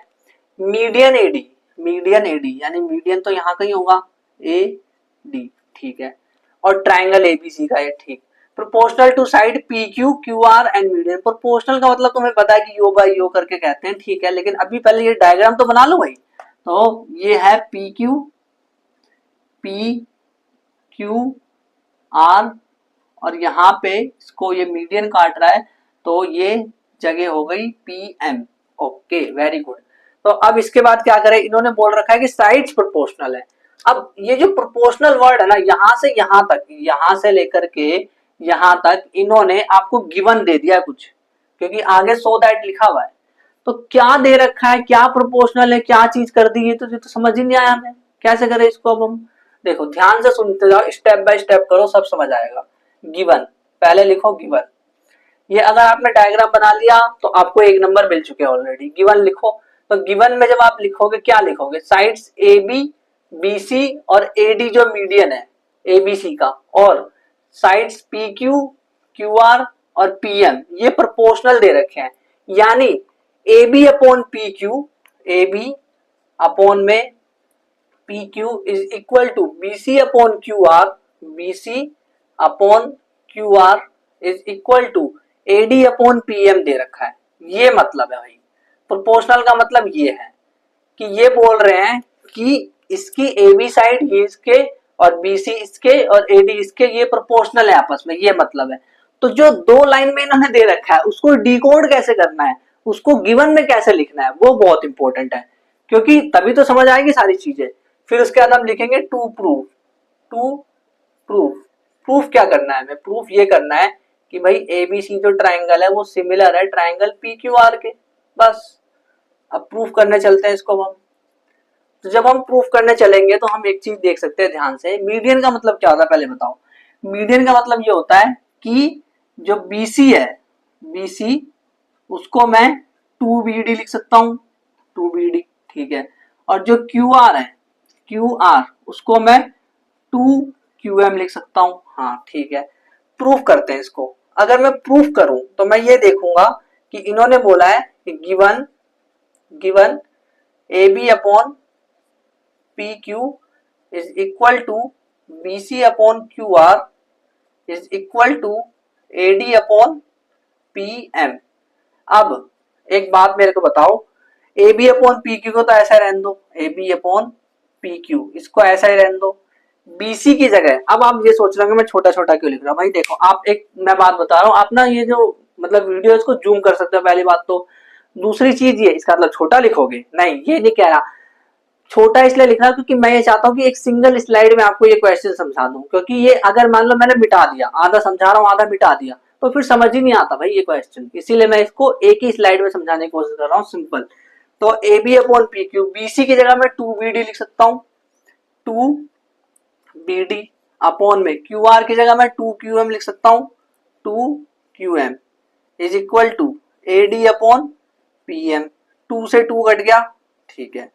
मीडियन एडी, मीडियन एडी यानी मीडियन तो यहाँ कहीं होगा, ए डी, ठीक है। और ट्राइंगल एबीसी का है, ठीक। Proportional to side P Q Q R and median. Proportional का मतलब तुम्हें पता है कि यो बाई यो करके कहते हैं, ठीक है, लेकिन अभी पहले ये डायग्राम तो बना लो भाई। तो ये है पी क्यू आर, और यहाँ पे इसको ये मीडियन काट रहा है, तो ये जगह हो गई P M. Okay, very good. तो अब इसके बाद क्या करें, इन्होंने बोल रखा है कि साइड्स प्रोपोर्शनल है। अब ये जो प्रोपोर्शनल वर्ड है ना, यहां से यहां तक, यहां से लेकर के यहां तक इन्होंने आपको गिवन दे दिया कुछ, क्योंकि आगे सो दैट लिखा हुआ है। तो क्या दे रखा है, क्या प्रोपोर्शनल है, क्या चीज कर दी है, तो ये तो समझ ही नहीं आया हमें, कैसे करें इसको। अब हम देखो ध्यान से सुनते जाओ, स्टेप बाय स्टेप करो, सब समझ आएगा। गिवन, पहले लिखो गिवन। ये अगर आपने डायग्राम बना लिया तो आपको 1 नंबर मिल चुके हैं ऑलरेडी। गिवन लिखो, तो गिवन में जब आप लिखोगे क्या लिखोगे, sides A B B C और ए डी जो मीडियन है ए बी सी का, और sides P Q Q R और पी एम ये प्रोपोर्शनल दे रखे हैं। यानी A B upon P Q, A B upon में P Q is equal to B C upon Q R, B C upon Q R is equal to AD upon PM दे रखा है। ये मतलब है भाई, प्रोपोर्शनल का मतलब ये है कि ये बोल रहे हैं कि इसकी ए बी साइड ये इसके और बी सी इसके और ए डी इसके, ये प्रोपोर्शनल है आपस में, ये मतलब है। तो जो 2 लाइन में इन्होंने दे रखा है उसको डिकोड कैसे करना है, उसको गिवन में कैसे लिखना है, वो बहुत इंपॉर्टेंट है। क्योंकि तभी तो समझ आएगी सारी चीजें। फिर उसके बाद हम लिखेंगे to prove. To prove, prove क्या करना है हमें? प्रूफ ये करना है कि भाई एबीसी जो ट्राइंगल है वो सिमिलर है ट्राइंगल पी क्यू आर के, बस। अब प्रूफ करने चलते हैं इसको हम। तो जब हम प्रूफ करने चलेंगे तो हम एक चीज देख सकते हैं ध्यान से, मीडियन का मतलब क्या होता है पहले बताओ। मीडियन का मतलब ये होता है कि जो बीसी है, बीसी उसको मैं 2BD लिख सकता हूं, 2BD, ठीक है। और जो QR है, QR उसको मैं 2QM लिख सकता हूं, हाँ ठीक है। प्रूफ करते हैं इसको। अगर मैं प्रूफ करूं तो मैं ये देखूंगा कि इन्होंने बोला है कि given given AB upon PQ is equal to BC upon QR is equal to AD upon PM। अब एक बात मेरे को बताओ, AB अपॉन PQ को तो ऐसा रहने दो, AB अपॉन PQ इसको ऐसा ही रहने दो। BC की जगह अब आप ये सोच रहे हो मैं छोटा छोटा क्यों लिख रहा हूँ। भाई देखो, आप एक मैं बात बता रहा हूँ, आप ना ये जो मतलब वीडियो इसको जूम कर सकते हो पहली बात तो। दूसरी चीज ये, इसका मतलब छोटा लिखोगे नहीं, ये नहीं कह रहा। छोटा इसलिए लिख रहा हूं क्योंकि मैं ये चाहता हूँ कि एक सिंगल स्लाइड में आपको ये क्वेश्चन समझा दूं, क्योंकि ये अगर मान लो मैंने मिटा दिया, आधा समझा रहा हूँ आधा मिटा दिया, तो फिर समझ ही नहीं आता भाई ये क्वेश्चन। इसीलिए मैं इसको एक ही स्लाइड में समझाने की कोशिश कर रहा हूँ, सिंपल। तो AB अपॉन PQ, BC की जगह मैं 2BD लिख सकता हूँ, 2BD अपॉन में QR की जगह मैं 2QM लिख सकता हूँ, 2QM is equal to AD upon PM। 2 से 2 कट गया, ठीक है।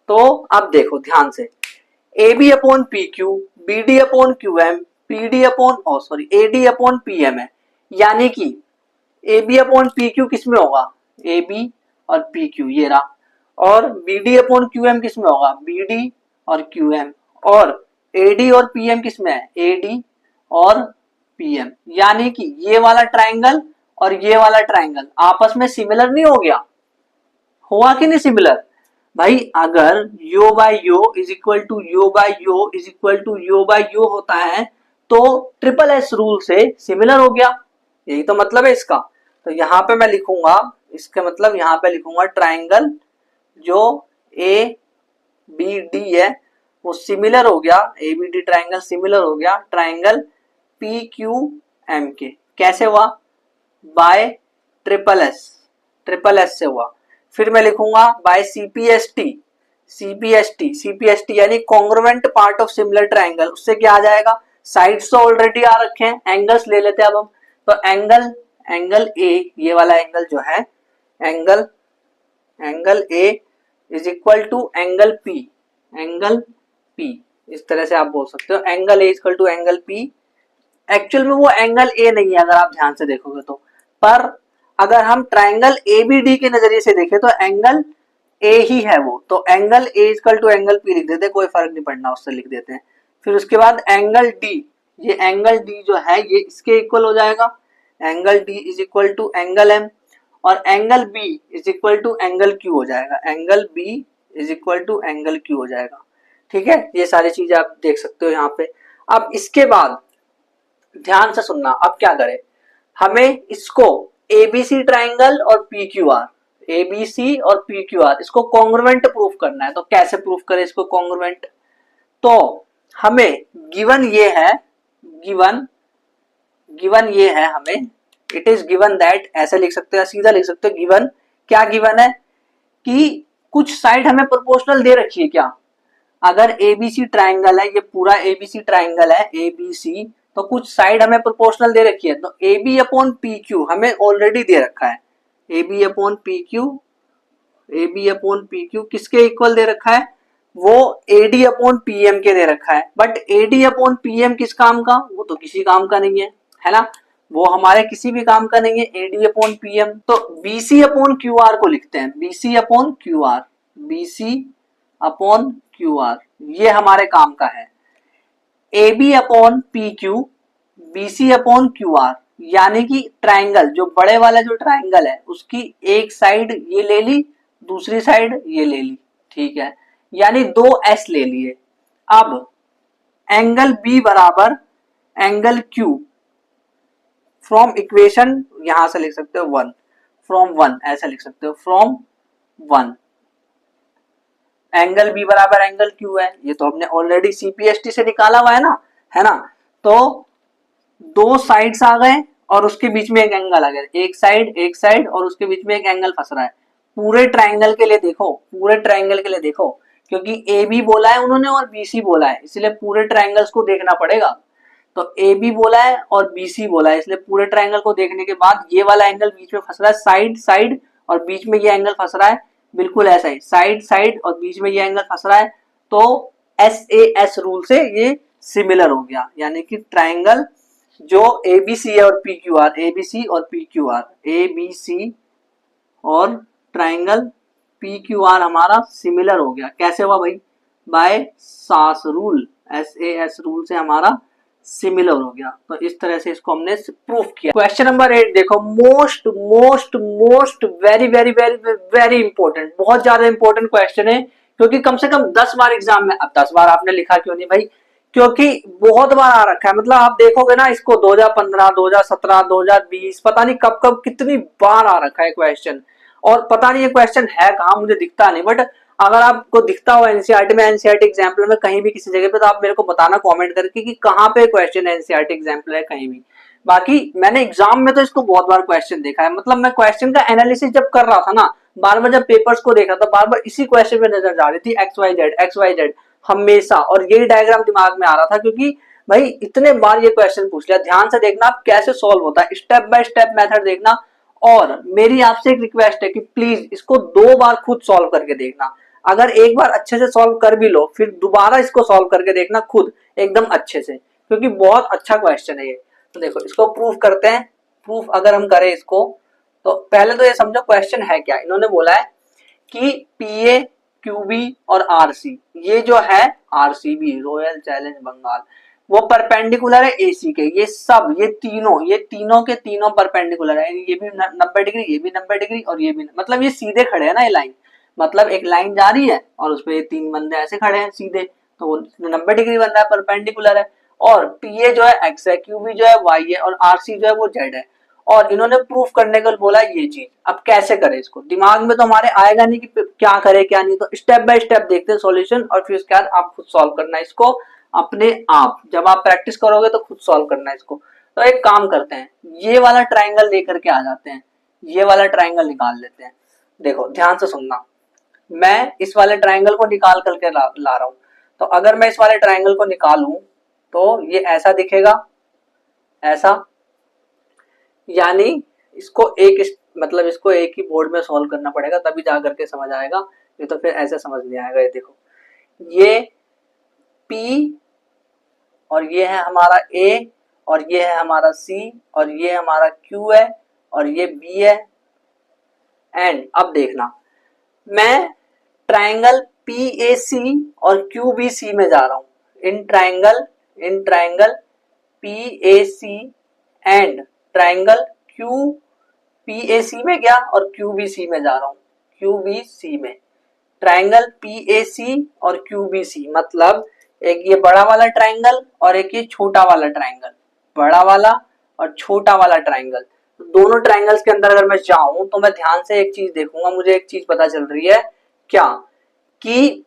तो अब देखो ध्यान से, AB upon PQ, BD upon QM, PD upon AD upon PM है, यानी कि AB अपॉन PQ किस में होगा? AB और PQ ये रहा। और BD अपॉन QM किस में होगा? BD और QM। और AD और PM किस में है? AD और PM। यानी कि ये वाला ट्राइंगल और ये वाला ट्राइंगल आपस में सिमिलर नहीं हो गया? हुआ कि नहीं सिमिलर? भाई अगर यो बाय यो इज इक्वल टू यो बाय यो इज इक्वल टू यो बाय यो होता है तो ट्रिपल एस रूल से सिमिलर हो गया, यही तो मतलब है इसका। तो यहां पे मैं लिखूंगा, इसका मतलब यहां पे लिखूंगा ट्राइंगल जो ए बी डी है वो सिमिलर हो गया, A B D triangle similar हो गया ट्राइंगल पी क्यू एम के। कैसे हुआ? बाय ट्रिपल एस से हुआ। फिर मैं लिखूंगा बाय सीपीएसटी, सीपीएसटी यानी congruent part of similar triangle. उससे क्या आ जाएगा? साइड्स तो ऑलरेडी आ रखे हैं, एंगल्स ले लेते हैं अब हम। तो एंगल ए, ये वाला एंगल जो है, angle A is equal to angle P, इस तरह से आप बोल सकते हो, angle A equal to angle P. Actual में वो एंगल ए नहीं है अगर आप ध्यान से देखोगे तो, पर अगर हम ट्राइंगल एबीडी के नजरिए से देखें तो एंगल ए ही है वो। तो angle A equal to angle P लिख देते हैं, कोई फर्क नहीं पड़ना, उससे लिख देते हैं। फिर उसके बाद एंगल डी, ये एंगल डी जो है ये इसके इक्वल हो जाएगा, angle D is equal to angle M. और angle B is equal to angle Q हो जाएगा, angle B is equal to angle Q हो जाएगा, ठीक है। ये सारी चीजें आप देख सकते हो यहाँ पे। अब इसके बाद ध्यान से सुनना, अब क्या करें, हमें इसको एबीसी ट्राइंगल और पीक्यूआर, एबीसी और पीक्यूआर इसको कॉन्ग्रुएंट प्रूफ करना है। तो कैसे प्रूफ करें इसको कॉन्ग्रुएंट? तो हमें गिवन ये है, गिवन ये है हमें, इट इज गिवन दैट, ऐसे लिख सकते हैं, सीधा लिख सकते हो गिवन। क्या गिवन है? कि कुछ साइड हमें प्रोपोर्शनल दे रखी है क्या? अगर एबीसी ट्राइंगल है, ये पूरा एबीसी ट्राइंगल है एबीसी, तो कुछ साइड हमें प्रोपोर्शनल दे रखी है। तो A B upon P Q हमें ऑलरेडी दे रखा है, A B upon P Q, A B upon P Q किसके इक्वल दे रखा है? वो A D upon P M के दे रखा है। But A D upon P M किस काम का? वो तो किसी काम का नहीं है ना, वो हमारे किसी भी काम का नहीं है, A D upon P M. तो B C upon Q R को लिखते हैं, B C upon Q R, B C upon Q R, ये हमारे काम का है। A B upon P Q, B C upon Q R, यानी कि ट्राइंगल जो बड़े वाला जो ट्राइंगल है उसकी एक साइड ये ले ली, दूसरी साइड ये ले ली, ठीक है, यानी दो एस ले लिए। अब एंगल बी बराबर एंगल क्यू, फ्रॉम इक्वेशन यहां से लिख सकते हो 1, फ्रॉम 1 ऐसा लिख सकते हो, फ्रॉम 1 एंगल बी बराबर एंगल क्यू है, ये तो हमने ऑलरेडी सीपीएसटी से निकाला हुआ है ना। तो दो साइड्स आ गए और उसके बीच में एक एंगल आ गया, एक साइड और उसके बीच में एक एंगल फंस रहा है। पूरे ट्राइंगल के लिए देखो, पूरे ट्राइंगल के लिए देखो, क्योंकि ए बी बोला है उन्होंने और बी सी बोला है, इसलिए पूरे ट्राइंगल्स को देखना पड़ेगा। तो ए बी बोला है और बी सी बोला है, इसलिए पूरे ट्राइंगल को देखने के बाद ये वाला एंगल बीच में फंस रहा है, साइड साइड, और बीच में ये एंगल फंस रहा है, बिल्कुल ऐसा ही साइड साइड और बीच में ये एंगल फंस रहा है। तो एस रूल से ये सिमिलर हो गया, यानी कि ट्राइंगल जो एबीसी है और पीक्यूआर, एबीसी और पीक्यूआर, एबीसी और ट्राइंगल पीक्यूआर हमारा सिमिलर हो गया। कैसे हुआ भाई? बाय सास रूल, एस रूल से हमारा सिमिलर हो गया। तो इस तरह से इसको हमने प्रूफ किया। क्वेश्चन नंबर 8 देखो, most most most very very very very important, बहुत ज्यादा इंपॉर्टेंट क्वेश्चन है, क्योंकि कम से कम 10 बार एग्जाम में, अब 10 बार आपने लिखा क्यों नहीं भाई, क्योंकि बहुत बार आ रखा है। मतलब आप देखोगे ना इसको 2015, 2017, 2020, पता नहीं कब कब कितनी बार आ रखा है क्वेश्चन, और पता नहीं ये क्वेश्चन है कहाँ, मुझे दिखता नहीं। बट अगर आपको दिखता हो एनसीईआरटी में, एनसीईआरटी एग्जाम्पल में कहीं भी किसी जगह पे, तो आप मेरे को बताना कमेंट करके कि कहाँ पे क्वेश्चन एनसीईआरटी एग्जाम्पल है कहीं भी। बाकी मैंने एग्जाम में तो इसको बहुत बार क्वेश्चन देखा है, मतलब मैं क्वेश्चन का एनालिसिस जब कर रहा था ना, बार बार जब पेपर्स को देख रहा था, बार बार इसी क्वेश्चन पे नजर जा रही थी, एक्स वाई जेड हमेशा, और यही डायग्राम दिमाग में आ रहा था, क्योंकि भाई इतने बार ये क्वेश्चन पूछ लिया। ध्यान से देखना आप कैसे सॉल्व होता है, स्टेप बाय स्टेप मेथड देखना। और मेरी आपसे एक रिक्वेस्ट है कि प्लीज इसको 2 बार खुद सॉल्व करके देखना। अगर एक बार अच्छे से सॉल्व कर भी लो, फिर दोबारा इसको सॉल्व करके देखना खुद एकदम अच्छे से, क्योंकि बहुत अच्छा क्वेश्चन है ये। तो देखो इसको प्रूफ करते हैं। प्रूफ अगर हम करें इसको, तो पहले तो ये समझो क्वेश्चन है क्या। इन्होंने बोला है कि पीए, क्यूबी और आरसी, ये जो है आरसीबी, रॉयल चैलेंज बंगाल, वो परपेंडिकुलर है एसी के। ये सब ये तीनों के तीनों परपेंडिकुलर है, ये भी 90 डिग्री, ये भी 90 डिग्री और ये भी, मतलब ये सीधे खड़े हैं ना, ये लाइन, मतलब एक लाइन जा रही है और उसपे ये 3 बंदे ऐसे खड़े हैं सीधे, तो वो 90 डिग्री बन रहा है, परपेंडिकुलर है। और पीए जो है एक्स है, क्यूबी जो है वाई है और आरसी जो है वो जेड है। और इन्होंने प्रूफ करने को बोला ये चीज। अब कैसे करें इसको, दिमाग में तो हमारे आएगा नहीं कि क्या करे क्या नहीं, तो स्टेप बाय स्टेप देखते हैं सॉल्यूशन, और फिर उसके बाद आप खुद सॉल्व करना इसको अपने आप। जब आप प्रैक्टिस करोगे तो खुद सॉल्व करना इसको। तो एक काम करते हैं, ये वाला ट्राइंगल लेकर के आ जाते हैं, ये वाला ट्राइंगल निकाल लेते हैं। देखो ध्यान से सुनना, मैं इस वाले ट्राइंगल को निकाल करके ला रहा हूं। तो अगर मैं इस वाले ट्राइंगल को निकालूं तो ये ऐसा दिखेगा, ऐसा, यानी इसको इसको एक ही बोर्ड में सॉल्व करना पड़ेगा, तभी जा करके समझ आएगा, नहीं तो फिर ऐसे समझ नहीं आएगा। ये देखो, ये P और ये है हमारा A और ये है हमारा C और ये हमारा Q है और ये B है। एंड अब देखना, मैं ट्राइंगल PAC और QBC में जा रहा हूं। In triangle PAC and triangle QPAC में गया और QBC में जा रहा हूं, QBC में। ट्राइंगल PAC और QBC मतलब एक ये बड़ा वाला ट्राइंगल और एक ये छोटा वाला ट्राइंगल, बड़ा वाला और छोटा वाला ट्राइंगल। दोनों ट्राइंगल्स के अंदर अगर मैं जाऊं तो मैं ध्यान से एक चीज देखूंगा, मुझे एक चीज पता चल रही है क्या, कि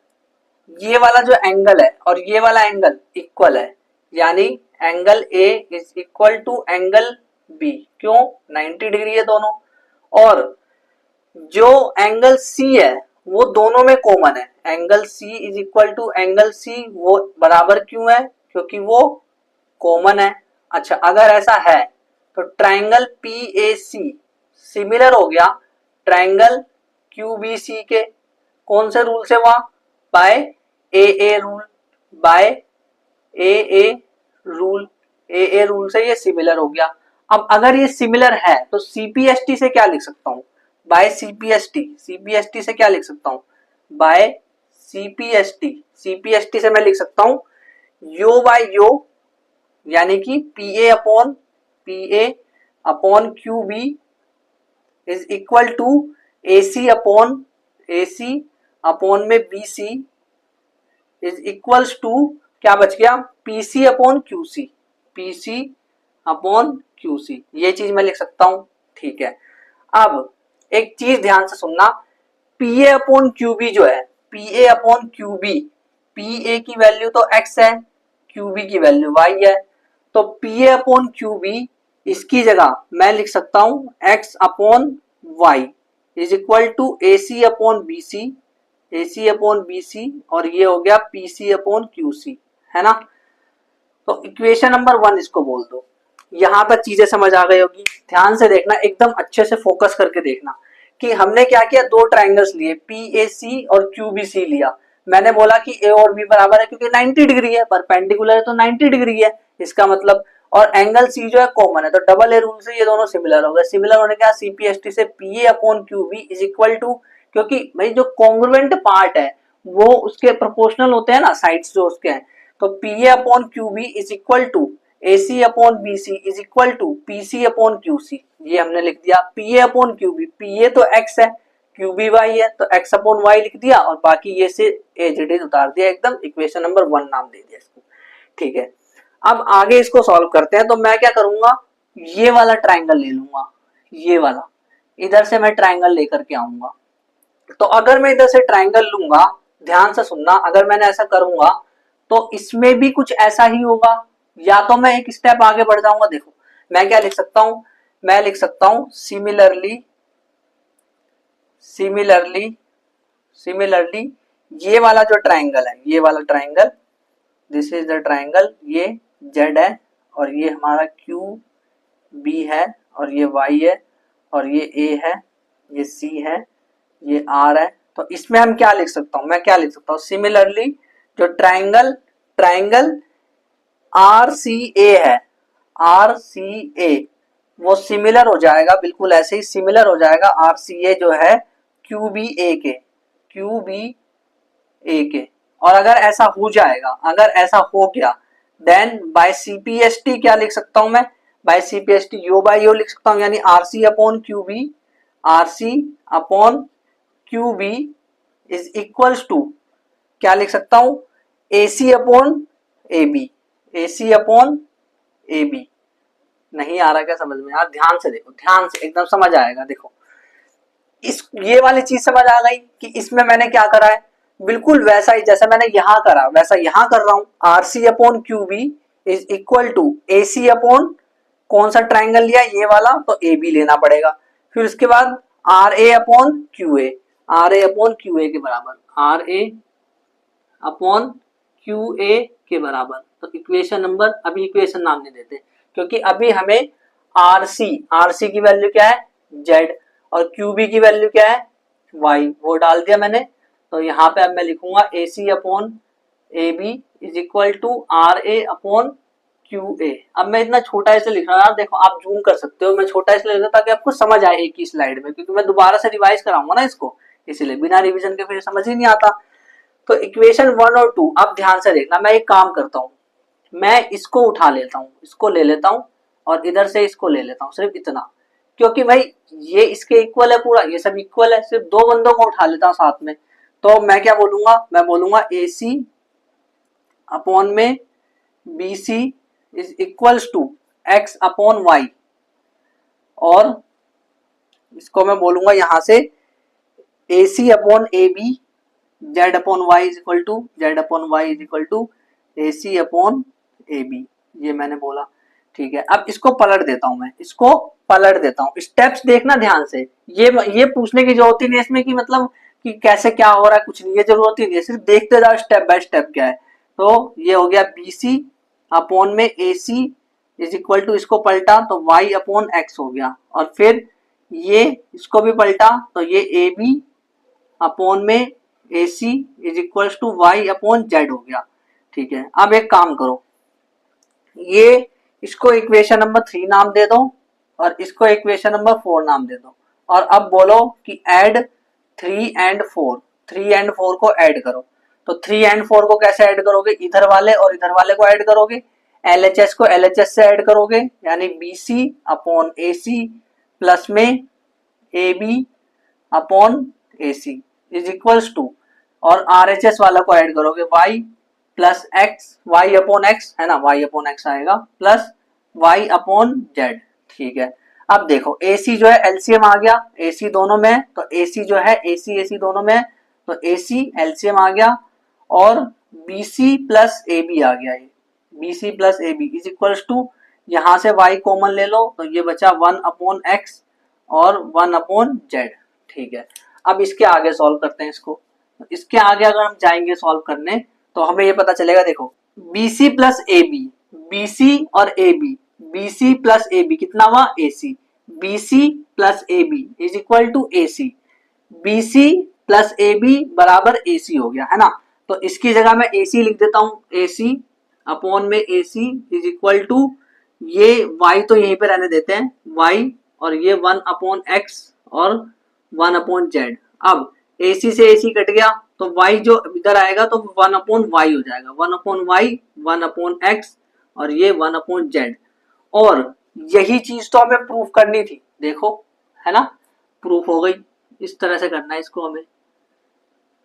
ये वाला जो एंगल है और ये वाला एंगल इक्वल है, यानी angle A is equal to angle B। क्यों? 90 डिग्री है दोनों। और जो एंगल C है वो दोनों में कॉमन है, angle C is equal to angle C, वो बराबर क्यों है? क्योंकि वो कॉमन है। अच्छा, अगर ऐसा है तो ट्राइंगल PAC सिमिलर हो गया ट्राइंगल QBC के, कौन से रूल से? वहां by AA rule, by AA rule, AA rule से ये सिमिलर हो गया। अब अगर ये सिमिलर है तो CPST से क्या लिख सकता हूं? बाय CPST से क्या लिख सकता हूं? बाय CPST से मैं लिख सकता हूं यो बाय यो, यानी कि PA upon QB is equal to AC upon में BC इज इक्वल्स टू, क्या बच गया? PC अपॉन QC, ये चीज मैं लिख सकता हूं। ठीक है, अब एक चीज ध्यान से सुनना, PA अपॉन QB जो है P A upon Q B, P A की वैल्यू तो x है, क्यू बी की वैल्यू y है, तो P A upon Q B इसकी जगह मैं लिख सकता हूं x upon y is equal to A C upon B C, A C upon B C, और ये हो गया P C upon Q C, है ना। तो इक्वेशन नंबर 1 इसको बोल दो। यहां तक चीजें समझ आ गई होगी। ध्यान से देखना, एकदम अच्छे से फोकस करके देखना कि हमने क्या किया, दो ट्राइंगल्स लिए, पी ए सी और क्यू बी सी लिया। मैंने बोला कि ए और बी बराबर है क्योंकि 90 डिग्री है, परपेंडिकुलर है तो 90 डिग्री है इसका मतलब, और एंगल सी जो है कॉमन है, तो डबल ए रूल से ये दोनों सिमिलर हो गए। सिमिलर होने के सीपीएसटी से P A upon Q B is equal to, क्योंकि भाई जो कॉन्ग्रुएंट पार्ट है वो उसके प्रोपोर्शनल होते हैं ना, साइड्स जो उसके हैं, तो P A upon Q B is equal to A C upon B C is equal to P C upon Q C. ये हमने लिख दिया। P A upon Q B, P A तो एक्स है, क्यू बी वाई है, तो x upon Y लिख दिया, और बाकी ये से ए जेड एज उतार दिया एकदम, इक्वेशन नंबर 1 नाम दे दिया इसको। ठीक है, अब आगे इसको सॉल्व करते हैं। तो मैं क्या करूंगा, ये वाला ट्राइंगल ले लूंगा, ये वाला, इधर से मैं ट्राइंगल लेकर के आऊंगा। तो अगर मैं इधर से ट्राइंगल लूंगा, ध्यान से सुनना, अगर मैंने ऐसा करूंगा तो इसमें भी कुछ ऐसा ही होगा, या तो मैं एक स्टेप आगे बढ़ जाऊंगा। देखो मैं क्या लिख सकता हूं, मैं लिख सकता हूं सिमिलरली, सिमिलरली, सिमिलरली ये वाला जो ट्राइंगल है, ये वाला triangle, this is the triangle, ये जेड है और ये हमारा क्यू बी है और ये वाई है और ये ए है, ये सी है, ये आर है। तो इसमें हम क्या लिख सकता हूं, मैं क्या लिख सकता हूं, सिमिलरली जो ट्राइंगल, ट्राइंगल आर सी ए है, आर सी ए वो सिमिलर हो जाएगा, बिल्कुल ऐसे ही सिमिलर हो जाएगा आर सी ए जो है क्यू बी ए के, क्यू बी ए के। और अगर ऐसा हो जाएगा, अगर ऐसा हो गया, देन बाय सीपीएसटी क्या लिख सकता हूं मैं, बाय सीपीएसटी यो बाय यो लिख सकता हूं, यानी RC upon Q B, RC upon Q B is equals to क्या लिख सकता हूं, AC upon A B, AC upon A B. नहीं आ रहा क्या समझ में यार, ध्यान से देखो, ध्यान से एकदम समझ आएगा। देखो इस ये वाली चीज समझ आ गई कि इसमें मैंने क्या करा है, बिल्कुल वैसा ही जैसा मैंने यहां करा वैसा यहां कर रहा हूं। R C upon Q B is equal to A C upon कौन सा ट्राइंगल लिया, ये वाला, तो ए बी लेना पड़ेगा। फिर उसके बाद R A upon Q A, R A upon Q A के बराबर, R A upon Q A के बराबर। तो इक्वेशन नंबर, अभी इक्वेशन नाम नहीं देते क्योंकि अभी हमें आर सी की वैल्यू क्या है जेड, और क्यू बी की वैल्यू क्या है वाई, वो डाल दिया मैंने। तो यहाँ पे अब मैं लिखूंगा A C upon A B is equal to R A upon Q A. अब मैं इतना छोटा ऐसे लिख रहा हूँ यार, देखो आप जूम कर सकते हो, मैं छोटा इसलिए लिख रहा हूँ ताकि आपको समझ आए एक ही स्लाइड में, क्योंकि मैं दोबारा से रिवाइज कराऊंगा ना इसको, इसलिए बिना रिवीजन के फिर समझ ही नहीं आता। तो इक्वेशन 1 और 2 अब ध्यान से देखना। मैं एक काम करता हूँ, मैं इसको उठा लेता हूँ, इसको ले लेता हूँ और इधर से इसको ले लेता हूँ, सिर्फ इतना, क्योंकि भाई ये इसके इक्वल है पूरा, ये सब इक्वल है, सिर्फ दो बंदों को उठा लेता हूँ साथ में। तो मैं क्या बोलूंगा, मैं बोलूंगा ए सी अपॉन में B C is equals to x upon Y, और इसको मैं बोलूंगा यहां से A C upon A B Z upon Y is equal to, Z upon Y is equal to A C upon A B, ये मैंने बोला। ठीक है, अब इसको पलट देता हूं, मैं इसको पलट देता हूं। स्टेप्स देखना ध्यान से, ये पूछने की जरूरत ही नहीं इसमें कि मतलब कि कैसे क्या हो रहा है, कुछ नहीं, ये जरूरत ही नहीं है, सिर्फ देखते जाओ स्टेप बाय स्टेप क्या है। तो ये हो गया बी सी अपॉन में A C is equal to, इसको पलटा तो वाई अपॉन एक्स हो गया, और फिर ये इसको भी पलटा तो ये ए बी अपॉन में A C is equal to Y upon Z हो गया। ठीक है, अब एक काम करो, ये इसको इक्वेशन नंबर 3 नाम दे दो और इसको इक्वेशन नंबर 4 नाम दे दो, और अब बोलो कि ऐड 3 एंड 4, 3 एंड 4 को ऐड करो। तो 3 एंड 4 को कैसे ऐड करोगे, इधर वाले और इधर वाले को ऐड करोगे, एलएचएस को एलएचएस से ऐड करोगे, यानी बीसी अपॉन एसी प्लस में A B upon A C is equals to, और आरएचएस वाला को ऐड करोगे y plus x, y upon x है ना, वाई अपॉन एक्स आएगा, प्लस वाई अपॉन जेड। ठीक है, अब देखो AC जो है एलसीएम आ गया, AC दोनों में, तो AC जो है AC AC दोनों में, तो AC एलसीएम आ गया और BC प्लस AB आ गया। ये BC plus AB is equals to, यहां से y कॉमन ले लो तो ये बचा 1/x और 1/z। ठीक है, अब इसके आगे सॉल्व करते हैं इसको। इसके आगे अगर हम जाएंगे सॉल्व करने तो हमें ये पता चलेगा, देखो BC प्लस AB, BC और AB, BC प्लस AB कितना हुआ AC, BC plus AB is equal to AC, BC plus AB बराबर AC हो गया, है ना। तो इसकी जगह मैं AC लिख देता हूं, AC अपॉन में AC इज इक्वल टू, ये y तो यहीं पे रहने देते हैं y, और ये 1/x और 1/z। अब AC से AC कट गया तो y जो इधर आएगा तो 1/y हो जाएगा, 1/y 1/x और ये 1/z। और यही चीज तो हमें प्रूफ करनी थी, देखो है ना, प्रूफ हो गई। इस तरह से करना है इसको, हमें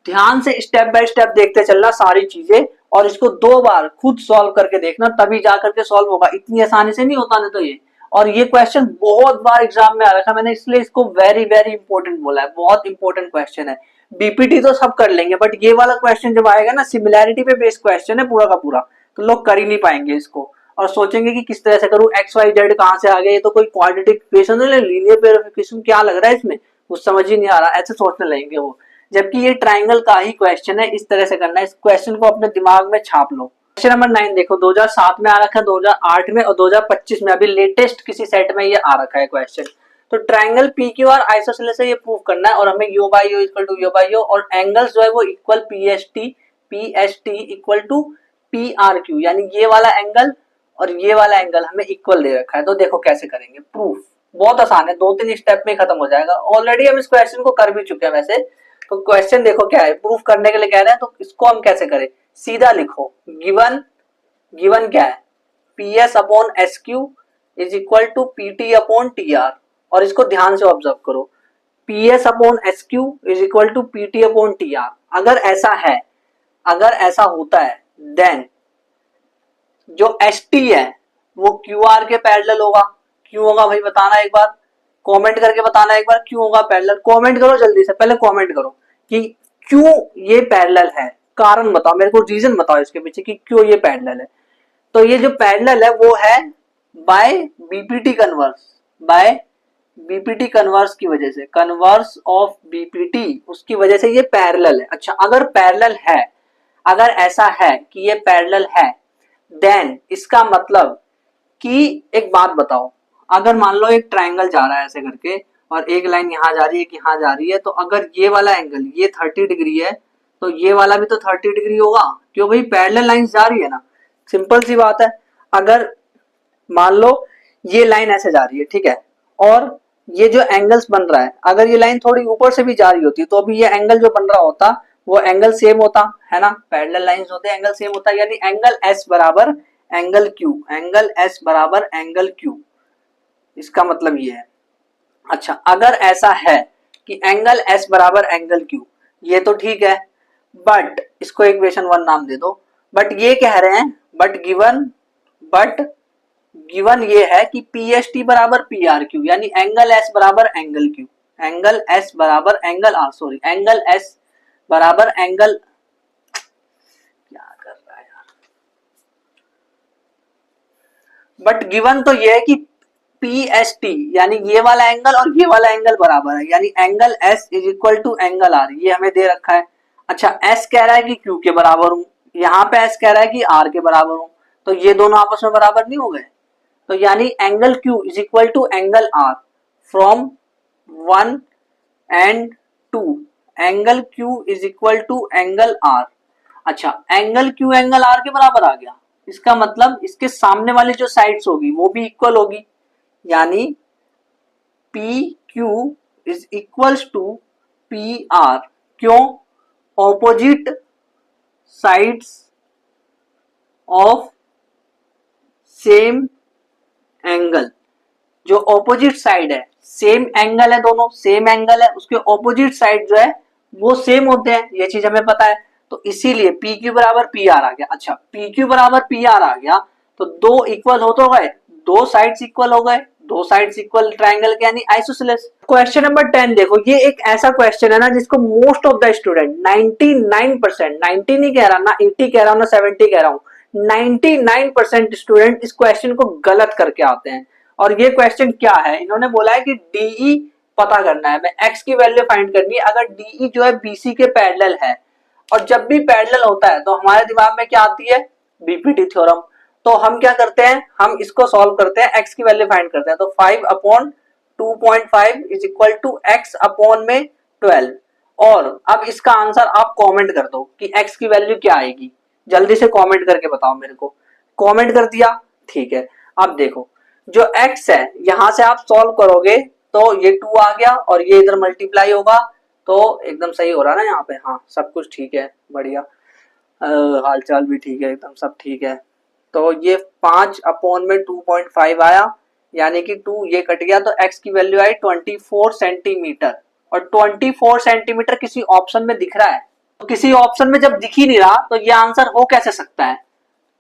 ध्यान से स्टेप बाय स्टेप देखते चलना सारी चीजें, और इसको 2 बार खुद सॉल्व करके देखना, तभी जा करके सॉल्व होगा, इतनी आसानी से नहीं होता नहीं तो ये। और ये क्वेश्चन बहुत बार एग्जाम में आ रखा है मैंने, इसलिए इसको वेरी वेरी इंपॉर्टेंट बोला है, बहुत इंपॉर्टेंट क्वेश्चन है। बीपीटी तो सब कर लेंगे बट ये वाला क्वेश्चन जब आएगा ना, सिमिलैरिटी पे बेस्ड क्वेश्चन है पूरा का पूरा, तो लोग कर ही नहीं पाएंगे इसको और सोचेंगे कि किस तरह से करूं, एक्स वाई जेड कहां से आ गया, ये तो कोई क्वाड्रेटिक इक्वेशन है, लीनियर वेरिफिकेशन क्या लग रहा है इसमें, कुछ समझ ही नहीं आ रहा, ऐसे सोचने लगेंगे वो। जबकि ये ट्राइंगल का ही क्वेश्चन है, इस तरह से करना है। इस क्वेश्चन को अपने दिमाग में छाप लो। क्वेश्चन नंबर 9 देखो, 2007 में आ रखा है, 2008 में और 2025 में, अभी लेटेस्ट किसी सेट में ये आ रखा है क्वेश्चन। तो ट्राइंगल PQR आइसोसेलेस से ये प्रूव करना है, और हमें U by U equal to U by U, और एंगल्स जो है वो equal PST equal to PRQ, यानी ये वाला एंगल और ये वाला एंगल हमें इक्वल दे रखा है। तो देखो कैसे करेंगे प्रूफ, बहुत आसान है, 2-3 स्टेप में खत्म हो जाएगा। ऑलरेडी हम इस क्वेश्चन को कर भी चुके हैं वैसे। तो क्वेश्चन देखो क्या है, प्रूफ करने के लिए कह रहे हैं, तो इसको हम कैसे करें, सीधा लिखो, गिवन क्या है, PS upon SQ is equal to PT upon TR, और इसको ध्यान से ऑब्जर्व करो, PS upon SQ is equal to PT upon TR। अगर ऐसा है, अगर ऐसा होता है, देन जो ST है वो QR के पैरेलल होगा। क्यों होगा भाई बताना एक बार, कमेंट करके बताना एक बार, क्यों होगा पैरेलल, कमेंट करो जल्दी से, पहले कमेंट करो कि क्यों ये पैरेलल है, कारण बताओ मेरे को, रीजन बताओ इसके पीछे कि क्यों ये पैरेलल है। तो ये जो पैरेलल है वो है by BPT converse, by BPT converse की वजह से, कन्वर्स ऑफ बीपीटी, उसकी वजह से ये पैरेलल है। अच्छा, अगर पैरेलल है, अगर ऐसा है कि ये पैरेलल है, देन इसका मतलब कि एक बात बताओ, अगर मान लो एक ट्राइंगल जा रहा है ऐसे करके, और एक लाइन यहाँ जा रही है कि यहाँ जा रही है, तो अगर ये वाला एंगल ये 30 डिग्री है तो ये वाला भी तो 30 डिग्री होगा, क्यों भाई पैरेलल लाइन जा रही है ना, सिंपल सी बात है। अगर मान लो ये लाइन ऐसे जा रही है, ठीक है, और ये जो एंगल्स बन रहा है, अगर ये लाइन थोड़ी ऊपर से भी जा रही होती तो अभी ये एंगल जो बन रहा होता वो एंगल सेम होता है ना, पैरेलल लाइंस होते हैं, एंगल सेम होता है, यानी एंगल S बराबर एंगल Q, एंगल S बराबर एंगल Q, इसका मतलब ये है। अच्छा, अगर ऐसा है कि एंगल S बराबर एंगल Q, ये तो ठीक है, बट इसको इक्वेशन 1 नाम दे दो, बट ये कह रहे हैं, बट गिवन ये है कि PST बराबर PRQ, यानी एंगल S बराबर एंगल Q, एंगल S बराबर angle R, sorry angle S बराबर एंगल, क्या कर रहा है यार, बट गिवन तो ये है कि PST यानी ये वाला एंगल और ये वाला एंगल बराबर है, यानी angle S is equal to angle R, ये हमें दे रखा है। अच्छा, S कह रहा है कि Q के बराबर हूं, यहाँ पे S कह रहा है कि R के बराबर हूं, तो ये दोनों आपस में बराबर नहीं हो गए, तो यानी angle Q is equal to angle R from 1 and 2, angle Q is equal to angle R। अच्छा, एंगल Q एंगल R के बराबर आ गया, इसका मतलब इसके सामने वाली जो साइड्स होगी वो भी इक्वल होगी, यानी PQ is equals to PR। क्यों, opposite sides of same angle, जो ऑपोजिट साइड है, सेम एंगल है, दोनों सेम एंगल है, उसके ऑपोजिट साइड जो है वो सेम होते हैं, ये चीज हमें पता है, तो इसीलिए PQ बराबर PR आ गया। अच्छा, PQ बराबर PR आ गया तो दो इक्वल हो तो गए, दो साइड्स इक्वल हो गए, दो साइड्स इक्वल ट्राइंगल के यानी आइसोसेलेस। क्वेश्चन नंबर 10 देखो, ये एक ऐसा क्वेश्चन है ना जिसको मोस्ट ऑफ द स्टूडेंट 99%, 90 नहीं कह रहा ना, 80 कह रहा हूं ना 70 कह रहा हूं, 99% स्टूडेंट इस क्वेश्चन को गलत करके आते हैं। और ये क्वेश्चन क्या है, इन्होंने बोला है कि डीई पता करना है, मैं एक्स की वैल्यू फाइंड करनी है अगर डीई जो है बीसी के पैरेलल है। और जब भी पैरेलल होता है तो हमारे दिमाग में क्या आती है, बीपीटी थ्योरम। तो हम क्या करते हैं, हम इसको सॉल्व करते हैं, एक्स की वैल्यू फाइंड करते हैं। तो 5 upon 2.5 is equal to x upon में 12। और अब इसका आंसर आप कमेंट कर दो कि एक्स की वैल्यू क्या आएगी, जल्दी से कमेंट करके बताओ मेरे को। कमेंट कर दिया, ठीक है। अब देखो जो एक्स है यहां से आप सॉल्व करोगे तो ये 2 आ गया और ये इधर मल्टीप्लाई होगा, तो एकदम सही हो रहा ना यहाँ पे, हाँ सब कुछ ठीक है, बढ़िया, हाल चाल भी ठीक है, एकदम सब ठीक है। तो ये 5 अपॉन में 2.5 आया, यानी कि 2 ये कट गया, तो x की वैल्यू आई 24 सेंटीमीटर। और 24 सेंटीमीटर किसी ऑप्शन में दिख रहा है, तो किसी ऑप्शन में जब दिख ही नहीं रहा तो ये आंसर हो कैसे सकता है,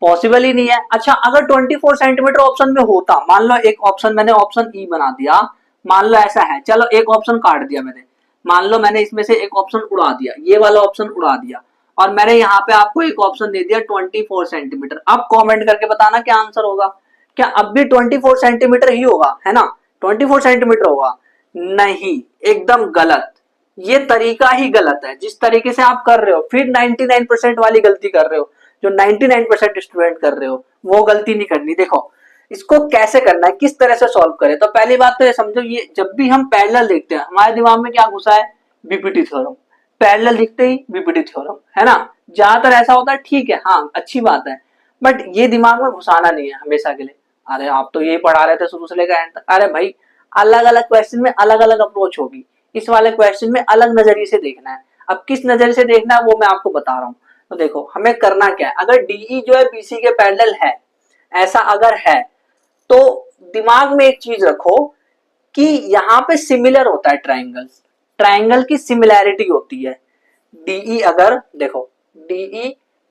पॉसिबल ही नहीं है। अच्छा अगर 24 सेंटीमीटर ऑप्शन में होता, मान लो एक ऑप्शन मैंने ऑप्शन ई बना दिया, मान लो ऐसा है, चलो एक ऑप्शन काट दिया मैंने, मान लो मैंने इसमें से एक ऑप्शन उड़ा दिया, ये वाला ऑप्शन उड़ा दिया, और मैंने यहाँ पे आपको एक ऑप्शन दे दिया 24 सेंटीमीटर। अब कमेंट करके बताना क्या आंसर होगा, क्या अब भी 24 सेंटीमीटर ही होगा, है ना, 24 सेंटीमीटर होगा? नहीं, एकदम गलत, ये तरीका ही गलत है जिस तरीके से आप कर रहे हो। फिर 99% वाली गलती कर रहे हो, जो 99% स्टूडेंट कर रहे हो, वो गलती नहीं करनी। देखो इसको कैसे करना है, किस तरह से सॉल्व करें। तो पहली बात तो ये समझो, ये जब भी हम पैरेलल देखते हैं हमारे दिमाग में क्या घुसा है, बीपीटी थ्योरम। पैरेलल दिखते ही बीपीटी थ्योरम, है ना, ज्यादातर ऐसा होता है, ठीक है, हाँ अच्छी बात है, बट ये दिमाग में घुसाना नहीं है हमेशा के लिए। अरे आप तो यही पढ़ा रहे थे शुरू से लेकर एंड तक, अरे भाई अलग अलग क्वेश्चन में अलग अलग अप्रोच होगी, इस वाले क्वेश्चन में अलग नजरिए से देखना है। अब किस नजरिए से देखना है वो मैं आपको बता रहा हूँ। तो देखो हमें करना क्या है, अगर डीई जो है बीसी के पैरेलल है, ऐसा अगर है, तो दिमाग में एक चीज रखो कि यहाँ पे सिमिलर होता है ट्राइंगल, ट्राइंगल की सिमिलैरिटी होती है। डीई अगर देखो, डीई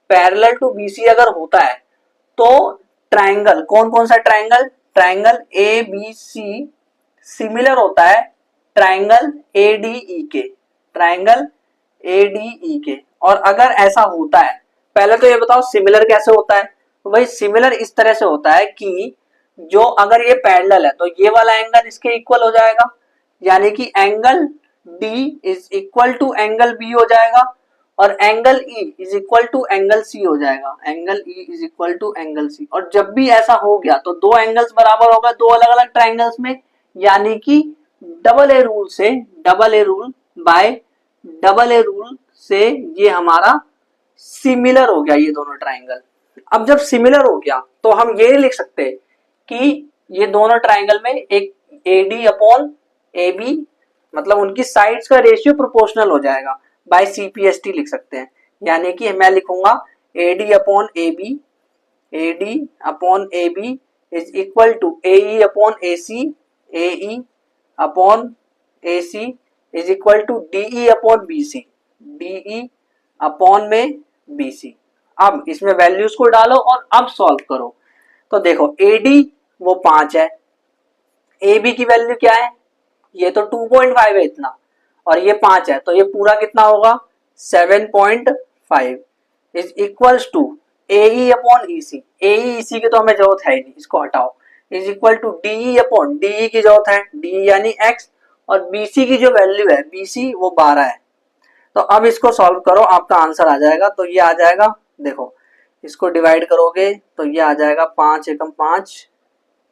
पैरेलल टू बीसी अगर होता है तो ट्राइंगल, कौन कौन सा triangle, triangle A B C similar होता है ट्राइंगल एडीई के, ट्राइंगल एडीई के। और अगर ऐसा होता है, पहले तो ये बताओ सिमिलर कैसे होता है। तो भाई सिमिलर इस तरह से होता है कि जो अगर ये पैरेलल है तो ये वाला एंगल इसके इक्वल हो जाएगा, यानी कि angle D is equal to angle B हो जाएगा, और angle E is equal to angle C हो जाएगा, angle E is equal to angle C। और जब भी ऐसा हो गया तो दो एंगल्स बराबर हो गए दो अलग अलग ट्राइंगल्स में, यानी कि डबल ए रूल से, double a rule by double a rule से ये हमारा सिमिलर हो गया ये दोनों ट्राइंगल। अब जब सिमिलर हो गया तो हम ये लिख सकते कि ये दोनों ट्राइंगल में एक AD अपॉन AB, मतलब उनकी साइड्स का रेशियो प्रोपोर्शनल हो जाएगा, बाय CPST लिख सकते हैं। यानी कि मैं लिखूंगा AD upon AB, AD upon AB is equal to AE upon AC, AE upon AC is equal to DE upon BC, DE upon में BC। अब इसमें वैल्यूज को डालो और अब सॉल्व करो। तो देखो AD वो 5 है, AB की वैल्यू क्या है, ये तो 2.5 है इतना, और ये 5 है, तो ये पूरा कितना होगा 7.5 is equals to AE upon EC, AE EC की तो हमें जरूरत है ही नहीं, इसको हटाओ, is equal to DE upon DE की जरूरत है, DE यानी X, और BC की जो वैल्यू है BC वो 12 है। तो अब इसको सॉल्व करो, आपका आंसर आ जाएगा। तो ये आ जाएगा, देखो इसको डिवाइड करोगे तो ये आ जाएगा 5 एकम 5,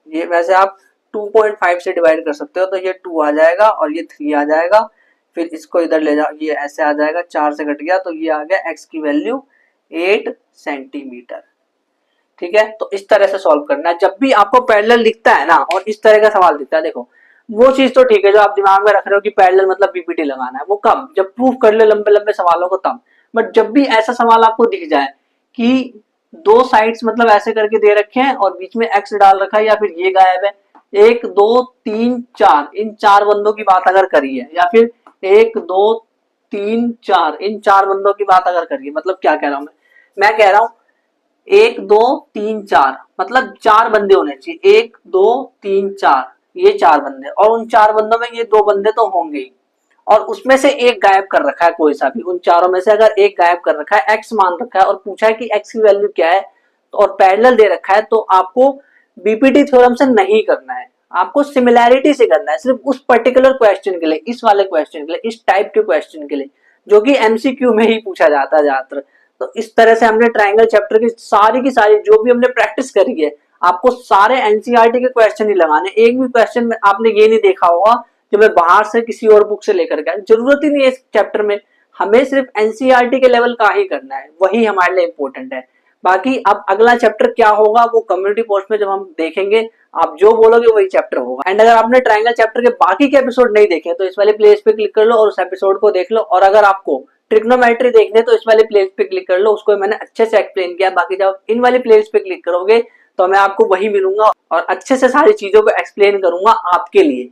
ये वैसे आप 2.5 से डिवाइड कर सकते हो, तो ये 2 आ जाएगा और ये 3 आ जाएगा। फिर इसको इधर ले जाओ, ये ऐसे आ जाएगा, 4 से कट गया, तो ये आ गया x की वैल्यू 8 सेंटीमीटर। ठीक है, तो इस तरह से सॉल्व करना है जब भी आपको पैरेलल दिखता है ना, और इस तरह का सवाल दिखता है। देखो वो चीज तो ठीक है जो आप दिमाग में रख रहे हो कि पैरेलल मतलब बीपीटी लगाना है, वो कब, जब प्रूफ कर ले लंबे लंबे सवालों को तब। बट जब भी ऐसा सवाल आपको दिख जाए कि दो साइड्स मतलब ऐसे करके दे रखे हैं और बीच में एक्स डाल रखा है, या फिर ये गायब है, 1 2 3 4 इन 4 बंदों की बात अगर करी है, या फिर 1 2 3 4 इन 4 बंदों की बात अगर करी है, मतलब क्या कह रहा हूं मैं कह रहा हूं 1 2 3 4 मतलब 4 बंदे होने चाहिए, 1 2 3 4, ये 4 बंदे, और उन 4 बंदों में ये 2 बंदे तो होंगे ही, और उसमें से एक गायब कर रखा है कोई सा भी, उन चारों में से अगर एक गायब कर रखा है, एक्स मान रखा है और पूछा है कि एक्स की वैल्यू क्या है और पैरेलल दे रखा है, तो आपको बीपीटी थ्योरम से नहीं करना है, आपको सिमिलैरिटी से करना है, सिर्फ उस पर्टिकुलर क्वेश्चन के लिए, इस वाले क्वेश्चन के लिए, इस टाइप के क्वेश्चन के लिए, जो कि एमसीक्यू में ही पूछा जाता है ज्यादातर। तो इस तरह से हमने ट्राइंगल चैप्टर की सारी जो भी हमने प्रैक्टिस करी है, आपको सारे एनसीईआरटी के क्वेश्चन ही लगाने, एक भी क्वेश्चन में आपने ये नहीं देखा होगा कि मैं बाहर से किसी और बुक से लेकर के, जरूरत ही नहीं है इस चैप्टर में, हमें सिर्फ एनसीईआरटी के लेवल का ही करना है, वही हमारे लिए इंपॉर्टेंट है। बाकी अब अगला चैप्टर क्या होगा वो कम्युनिटी पोस्ट में जब हम देखेंगे, आप जो बोलोगे वही चैप्टर होगा। एंड अगर आपने ट्राइंगल चैप्टर के बाकी के एपिसोड नहीं देखे तो इस वाले प्लेलिस्ट पे क्लिक कर लो और उस एपिसोड को देख लो, और अगर आपको ट्रिग्नोमेट्री देखने तो इस वाले प्लेलिस्ट पे क्लिक कर लो, उसको मैंने अच्छे से एक्सप्लेन किया। बाकी जब इन वाली प्लेलिस्ट पे क्लिक करोगे तो मैं आपको वही मिलूंगा और अच्छे से सारी चीजों को एक्सप्लेन करूंगा आपके लिए।